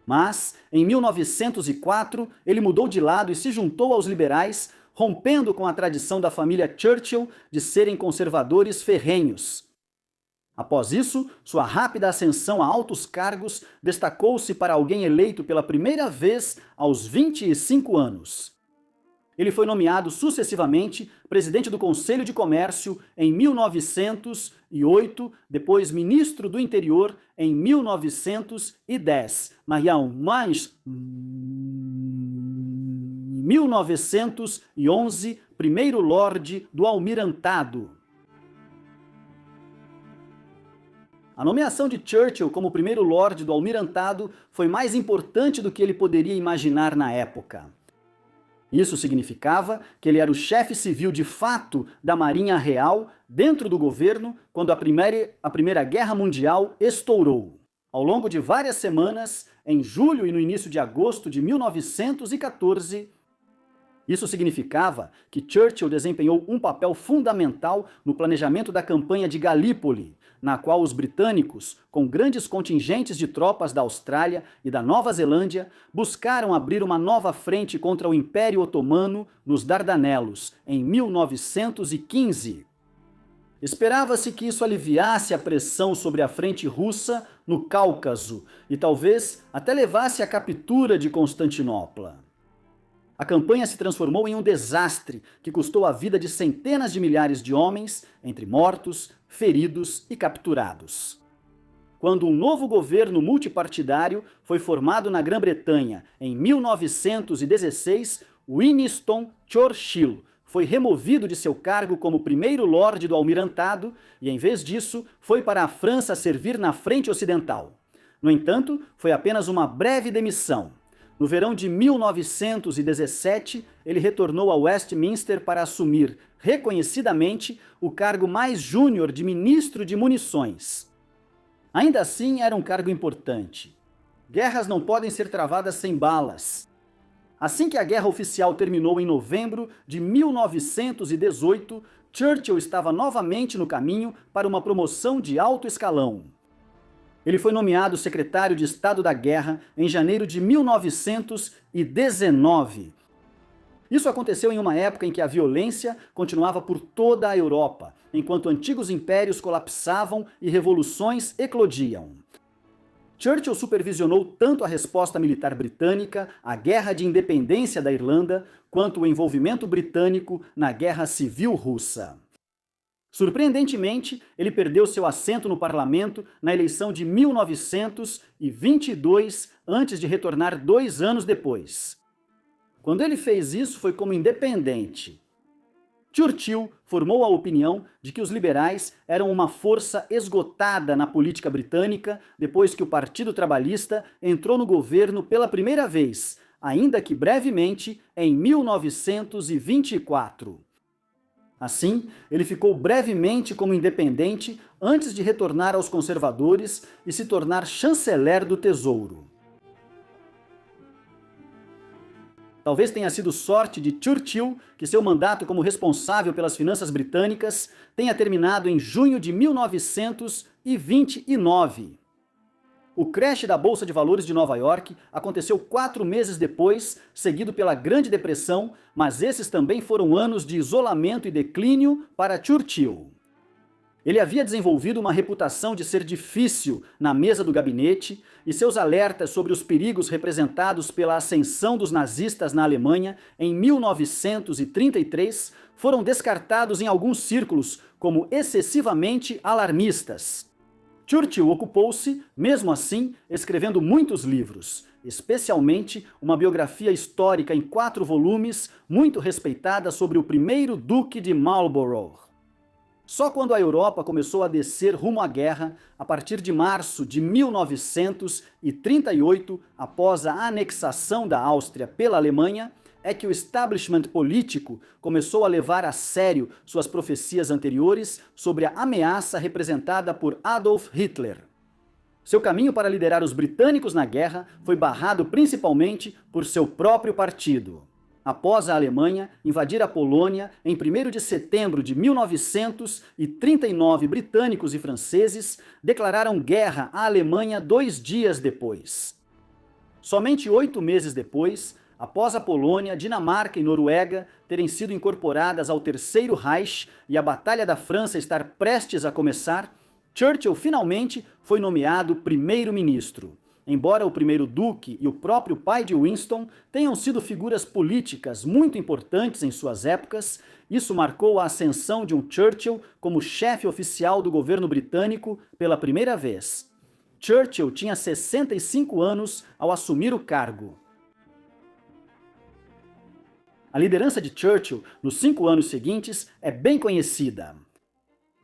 mas em 1904 ele mudou de lado e se juntou aos liberais, rompendo com a tradição da família Churchill de serem conservadores ferrenhos. Após isso, sua rápida ascensão a altos cargos destacou-se para alguém eleito pela primeira vez aos 25 anos. Ele foi nomeado sucessivamente presidente do Conselho de Comércio em 1908, depois ministro do Interior em 1910, mas em 1911, primeiro Lorde do Almirantado. A nomeação de Churchill como primeiro Lorde do Almirantado foi mais importante do que ele poderia imaginar na época. Isso significava que ele era o chefe civil de fato da Marinha Real dentro do governo quando a Primeira Guerra Mundial estourou. Ao longo de várias semanas, em julho e no início de agosto de 1914, isso significava que Churchill desempenhou um papel fundamental no planejamento da campanha de Galípoli, na qual os britânicos, com grandes contingentes de tropas da Austrália e da Nova Zelândia, buscaram abrir uma nova frente contra o Império Otomano nos Dardanelos, em 1915. Esperava-se que isso aliviasse a pressão sobre a frente russa no Cáucaso e talvez até levasse à captura de Constantinopla. A campanha se transformou em um desastre que custou a vida de centenas de milhares de homens, entre mortos, feridos e capturados. Quando um novo governo multipartidário foi formado na Grã-Bretanha em 1916, Winston Churchill foi removido de seu cargo como primeiro lorde do almirantado e, em vez disso, foi para a França servir na frente ocidental. No entanto, foi apenas uma breve demissão. No verão de 1917, ele retornou a Westminster para assumir, reconhecidamente, o cargo mais júnior de ministro de munições. Ainda assim, era um cargo importante. Guerras não podem ser travadas sem balas. Assim que a guerra oficial terminou em novembro de 1918, Churchill estava novamente no caminho para uma promoção de alto escalão. Ele foi nomeado secretário de Estado da Guerra em janeiro de 1919. Isso aconteceu em uma época em que a violência continuava por toda a Europa, enquanto antigos impérios colapsavam e revoluções eclodiam. Churchill supervisionou tanto a resposta militar britânica à Guerra de Independência da Irlanda, quanto o envolvimento britânico na Guerra Civil Russa. Surpreendentemente, ele perdeu seu assento no parlamento na eleição de 1922, antes de retornar 2 anos depois. Quando ele fez isso, foi como independente. Churchill formou a opinião de que os liberais eram uma força esgotada na política britânica depois que o Partido Trabalhista entrou no governo pela primeira vez, ainda que brevemente, em 1924. Assim, ele ficou brevemente como independente antes de retornar aos conservadores e se tornar chanceler do Tesouro. Talvez tenha sido sorte de Churchill que seu mandato como responsável pelas finanças britânicas tenha terminado em junho de 1929. O crash da Bolsa de Valores de Nova York aconteceu 4 meses depois, seguido pela Grande Depressão, mas esses também foram anos de isolamento e declínio para Churchill. Ele havia desenvolvido uma reputação de ser difícil na mesa do gabinete e seus alertas sobre os perigos representados pela ascensão dos nazistas na Alemanha em 1933 foram descartados em alguns círculos como excessivamente alarmistas. Churchill ocupou-se, mesmo assim, escrevendo muitos livros, especialmente uma biografia histórica em 4 volumes, muito respeitada sobre o primeiro Duque de Marlborough. Só quando a Europa começou a descer rumo à guerra, a partir de março de 1938, após a anexação da Áustria pela Alemanha, é que o establishment político começou a levar a sério suas profecias anteriores sobre a ameaça representada por Adolf Hitler. Seu caminho para liderar os britânicos na guerra foi barrado principalmente por seu próprio partido. Após a Alemanha invadir a Polônia, em 1º de setembro de 1939, britânicos e franceses declararam guerra à Alemanha 2 dias depois. Somente 8 meses depois, após a Polônia, Dinamarca e Noruega terem sido incorporadas ao Terceiro Reich e a Batalha da França estar prestes a começar, Churchill finalmente foi nomeado primeiro-ministro. Embora o primeiro duque e o próprio pai de Winston tenham sido figuras políticas muito importantes em suas épocas, isso marcou a ascensão de um Churchill como chefe oficial do governo britânico pela primeira vez. Churchill tinha 65 anos ao assumir o cargo. A liderança de Churchill nos 5 anos seguintes é bem conhecida.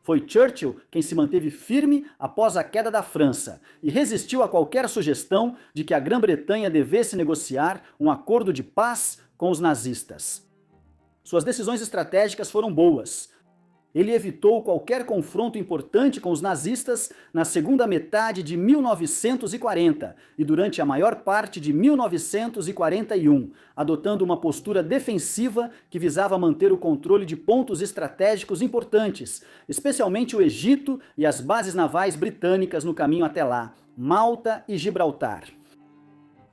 Foi Churchill quem se manteve firme após a queda da França e resistiu a qualquer sugestão de que a Grã-Bretanha devesse negociar um acordo de paz com os nazistas. Suas decisões estratégicas foram boas. Ele evitou qualquer confronto importante com os nazistas na segunda metade de 1940 e durante a maior parte de 1941, adotando uma postura defensiva que visava manter o controle de pontos estratégicos importantes, especialmente o Egito e as bases navais britânicas no caminho até lá, Malta e Gibraltar.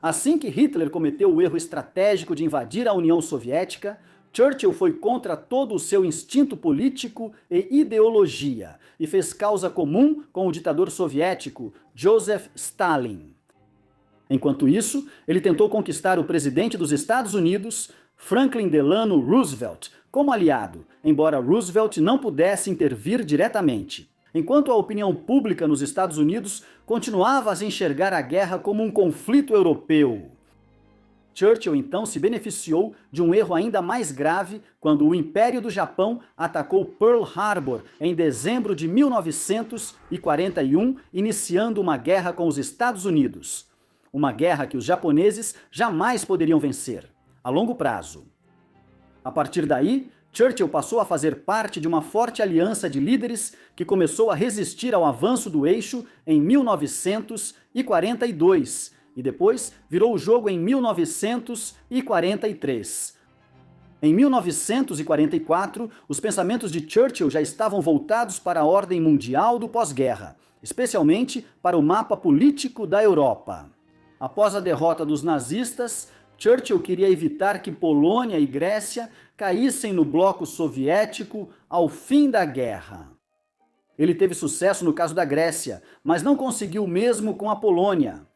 Assim que Hitler cometeu o erro estratégico de invadir a União Soviética, Churchill foi contra todo o seu instinto político e ideologia e fez causa comum com o ditador soviético Joseph Stalin. Enquanto isso, ele tentou conquistar o presidente dos Estados Unidos, Franklin Delano Roosevelt, como aliado, embora Roosevelt não pudesse intervir diretamente. Enquanto a opinião pública nos Estados Unidos continuava a enxergar a guerra como um conflito europeu. Churchill então se beneficiou de um erro ainda mais grave quando o Império do Japão atacou Pearl Harbor em dezembro de 1941, iniciando uma guerra com os Estados Unidos. Uma guerra que os japoneses jamais poderiam vencer, a longo prazo. A partir daí, Churchill passou a fazer parte de uma forte aliança de líderes que começou a resistir ao avanço do eixo em 1942 e depois virou o jogo em 1943. Em 1944, os pensamentos de Churchill já estavam voltados para a ordem mundial do pós-guerra, especialmente para o mapa político da Europa. Após a derrota dos nazistas, Churchill queria evitar que Polônia e Grécia caíssem no bloco soviético ao fim da guerra. Ele teve sucesso no caso da Grécia, mas não conseguiu o mesmo com a Polônia.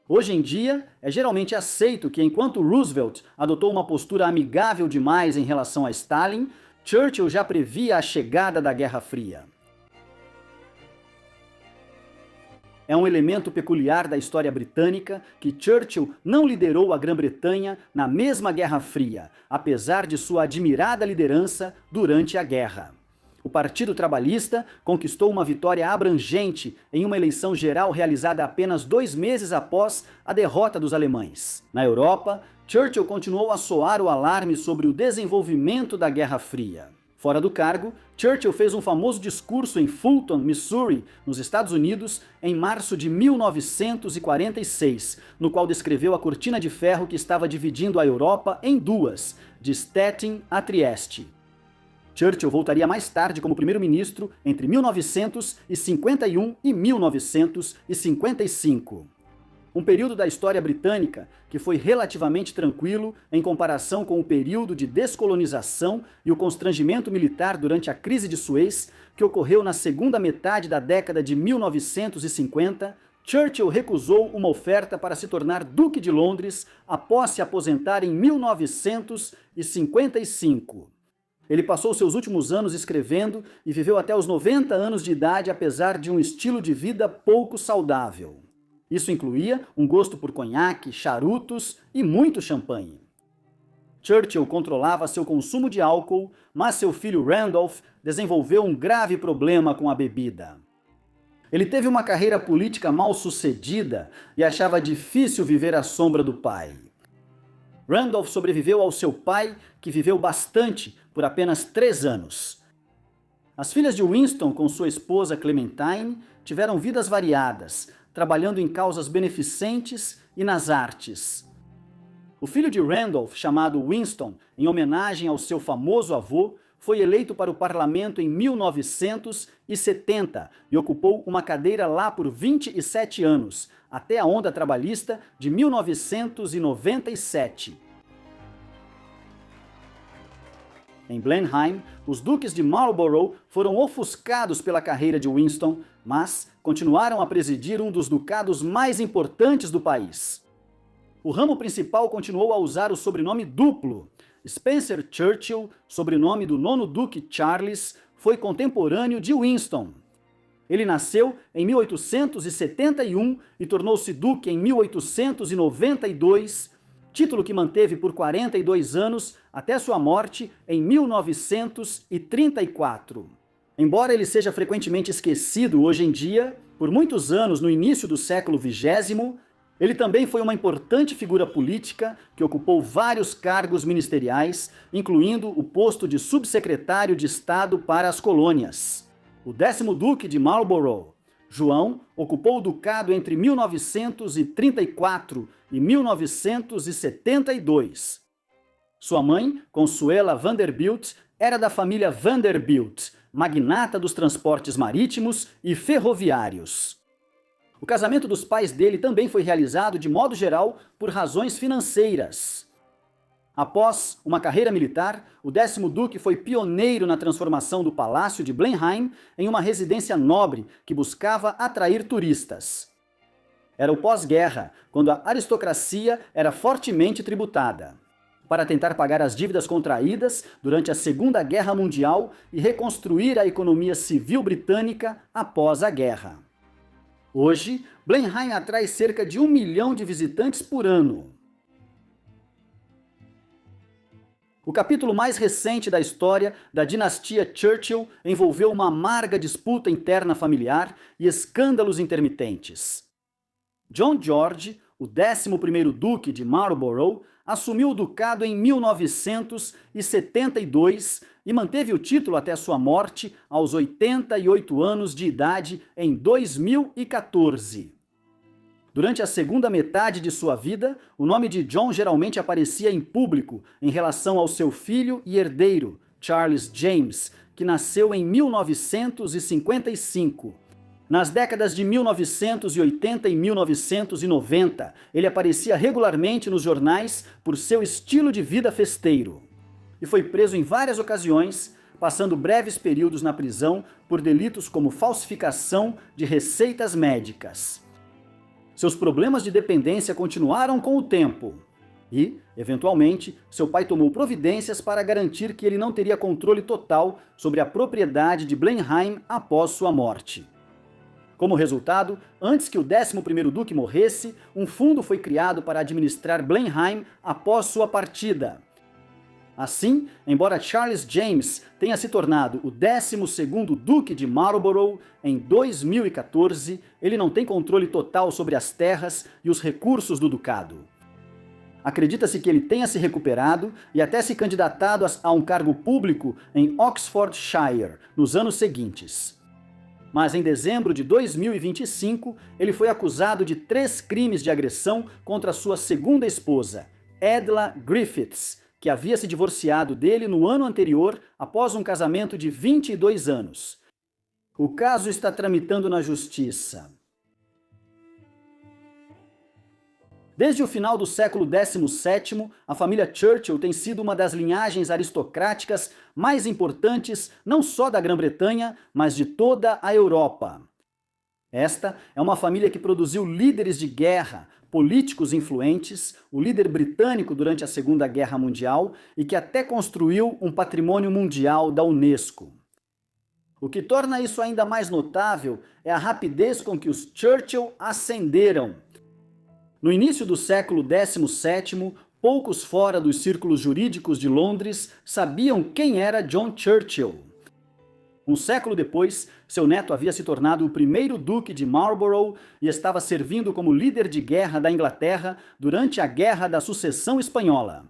Hoje em dia, é geralmente aceito que enquanto Roosevelt adotou uma postura amigável demais em relação a Stalin, Churchill já previa a chegada da Guerra Fria. É um elemento peculiar da história britânica que Churchill não liderou a Grã-Bretanha na mesma Guerra Fria, apesar de sua admirada liderança durante a guerra. O Partido Trabalhista conquistou uma vitória abrangente em uma eleição geral realizada apenas 2 meses após a derrota dos alemães. Na Europa, Churchill continuou a soar o alarme sobre o desenvolvimento da Guerra Fria. Fora do cargo, Churchill fez um famoso discurso em Fulton, Missouri, nos Estados Unidos, em março de 1946, no qual descreveu a cortina de ferro que estava dividindo a Europa em duas, de Stettin a Trieste. Churchill voltaria mais tarde como primeiro-ministro entre 1951 e 1955. Um período da história britânica que foi relativamente tranquilo em comparação com o período de descolonização e o constrangimento militar durante a crise de Suez, que ocorreu na segunda metade da década de 1950, Churchill recusou uma oferta para se tornar Duque de Londres após se aposentar em 1955. Ele passou seus últimos anos escrevendo e viveu até os 90 anos de idade, apesar de um estilo de vida pouco saudável. Isso incluía um gosto por conhaque, charutos e muito champanhe. Churchill controlava seu consumo de álcool, mas seu filho Randolph desenvolveu um grave problema com a bebida. Ele teve uma carreira política mal sucedida e achava difícil viver à sombra do pai. Randolph sobreviveu ao seu pai, que viveu bastante, por apenas 3 anos. As filhas de Winston, com sua esposa Clementine, tiveram vidas variadas, trabalhando em causas beneficentes e nas artes. O filho de Randolph, chamado Winston, em homenagem ao seu famoso avô, foi eleito para o parlamento em 1970 e ocupou uma cadeira lá por 27 anos, até a onda trabalhista de 1997. Em Blenheim, os duques de Marlborough foram ofuscados pela carreira de Winston, mas continuaram a presidir um dos ducados mais importantes do país. O ramo principal continuou a usar o sobrenome duplo. Spencer Churchill, sobrenome do 9º Duque Charles, foi contemporâneo de Winston. Ele nasceu em 1871 e tornou-se duque em 1892, título que manteve por 42 anos até sua morte em 1934. Embora ele seja frequentemente esquecido hoje em dia, por muitos anos no início do século XX, ele também foi uma importante figura política que ocupou vários cargos ministeriais, incluindo o posto de subsecretário de Estado para as colônias. O 10º Duque de Marlborough, João, ocupou o ducado entre 1934 e 1972. Sua mãe, Consuela Vanderbilt, era da família Vanderbilt, magnata dos transportes marítimos e ferroviários. O casamento dos pais dele também foi realizado, de modo geral, por razões financeiras. Após uma carreira militar, o 10º Duque foi pioneiro na transformação do Palácio de Blenheim em uma residência nobre que buscava atrair turistas. Era o pós-guerra, quando a aristocracia era fortemente tributada. Para tentar pagar as dívidas contraídas durante a Segunda Guerra Mundial e reconstruir a economia civil britânica após a guerra. Hoje, Blenheim atrai cerca de 1 milhão de visitantes por ano. O capítulo mais recente da história da dinastia Churchill envolveu uma amarga disputa interna familiar e escândalos intermitentes. John George, o 11º Duque de Marlborough, assumiu o ducado em 1972 e manteve o título até sua morte aos 88 anos de idade em 2014. Durante a segunda metade de sua vida, o nome de John geralmente aparecia em público em relação ao seu filho e herdeiro, Charles James, que nasceu em 1955. Nas décadas de 1980 e 1990, ele aparecia regularmente nos jornais por seu estilo de vida festeiro. E foi preso em várias ocasiões, passando breves períodos na prisão por delitos como falsificação de receitas médicas. Seus problemas de dependência continuaram com o tempo e, eventualmente, seu pai tomou providências para garantir que ele não teria controle total sobre a propriedade de Blenheim após sua morte. Como resultado, antes que o 11º Duque morresse, um fundo foi criado para administrar Blenheim após sua partida. Assim, embora Charles James tenha se tornado o 12º Duque de Marlborough em 2014, ele não tem controle total sobre as terras e os recursos do ducado. Acredita-se que ele tenha se recuperado e até se candidatado a um cargo público em Oxfordshire nos anos seguintes. Mas em dezembro de 2025, ele foi acusado de 3 crimes de agressão contra sua segunda esposa, Edla Griffiths, que havia se divorciado dele no ano anterior após um casamento de 22 anos. O caso está tramitando na justiça. Desde o final do século XVII, a família Churchill tem sido uma das linhagens aristocráticas mais importantes não só da Grã-Bretanha, mas de toda a Europa. Esta é uma família que produziu líderes de guerra, políticos influentes, o líder britânico durante a Segunda Guerra Mundial e que até construiu um patrimônio mundial da Unesco. O que torna isso ainda mais notável é a rapidez com que os Churchill ascenderam. No início do século XVII, poucos fora dos círculos jurídicos de Londres sabiam quem era John Churchill. Um século depois, seu neto havia se tornado o 1º Duque de Marlborough e estava servindo como líder de guerra da Inglaterra durante a Guerra da Sucessão Espanhola.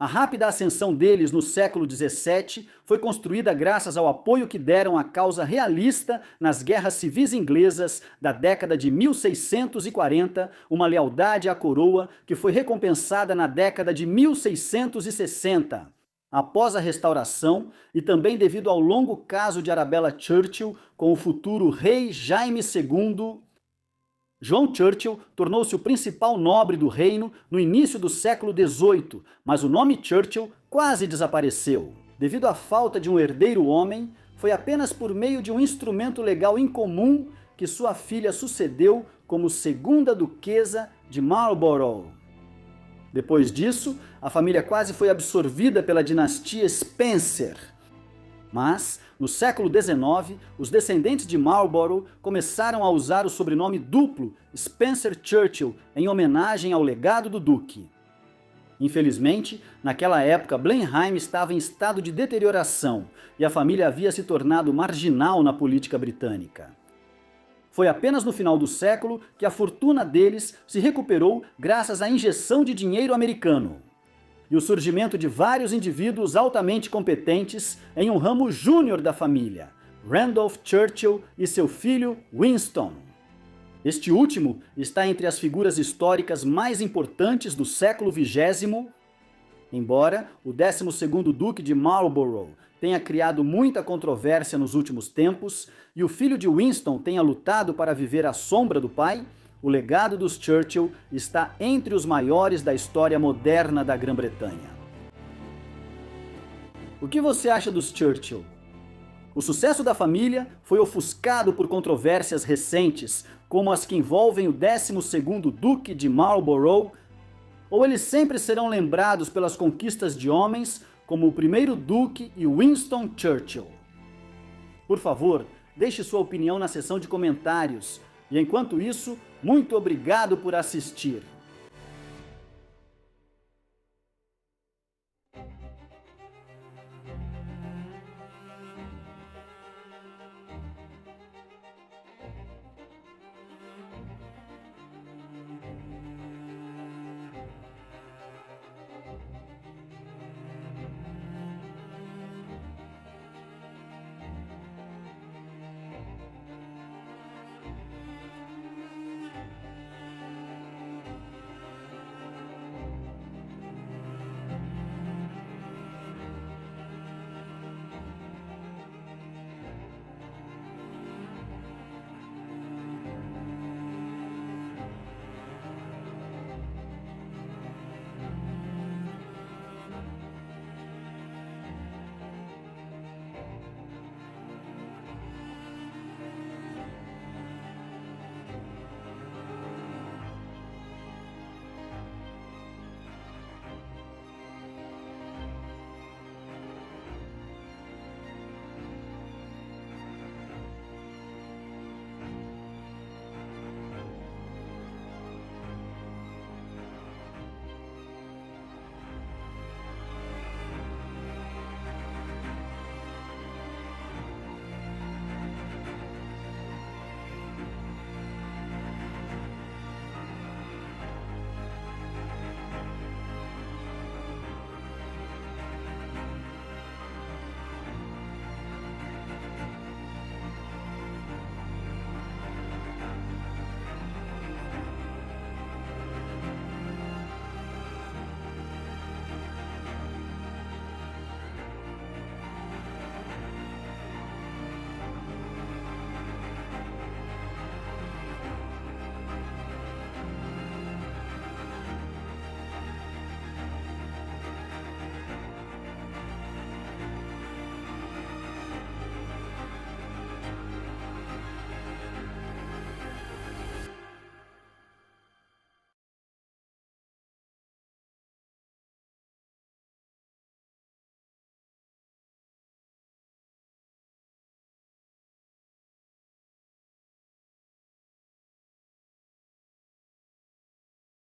A rápida ascensão deles no século XVII foi construída graças ao apoio que deram à causa realista nas guerras civis inglesas da década de 1640, uma lealdade à coroa que foi recompensada na década de 1660. Após a restauração e também devido ao longo caso de Arabella Churchill com o futuro rei Jaime II, John Churchill tornou-se o principal nobre do reino no início do século XVIII, mas o nome Churchill quase desapareceu. Devido à falta de um herdeiro homem, foi apenas por meio de um instrumento legal incomum que sua filha sucedeu como segunda duquesa de Marlborough. Depois disso, a família quase foi absorvida pela dinastia Spencer. Mas, no século XIX, os descendentes de Marlborough começaram a usar o sobrenome duplo Spencer Churchill em homenagem ao legado do duque. Infelizmente, naquela época Blenheim estava em estado de deterioração e a família havia se tornado marginal na política britânica. Foi apenas no final do século que a fortuna deles se recuperou graças à injeção de dinheiro americano e o surgimento de vários indivíduos altamente competentes em um ramo júnior da família, Randolph Churchill e seu filho Winston. Este último está entre as figuras históricas mais importantes do século XX, embora o 12º Duque de Marlborough tenha criado muita controvérsia nos últimos tempos e o filho de Winston tenha lutado para viver à sombra do pai, o legado dos Churchill está entre os maiores da história moderna da Grã-Bretanha. O que você acha dos Churchill? O sucesso da família foi ofuscado por controvérsias recentes, como as que envolvem o 12º Duque de Marlborough, ou eles sempre serão lembrados pelas conquistas de homens como o 1º Duque e Winston Churchill? Por favor, deixe sua opinião na seção de comentários. E enquanto isso, muito obrigado por assistir.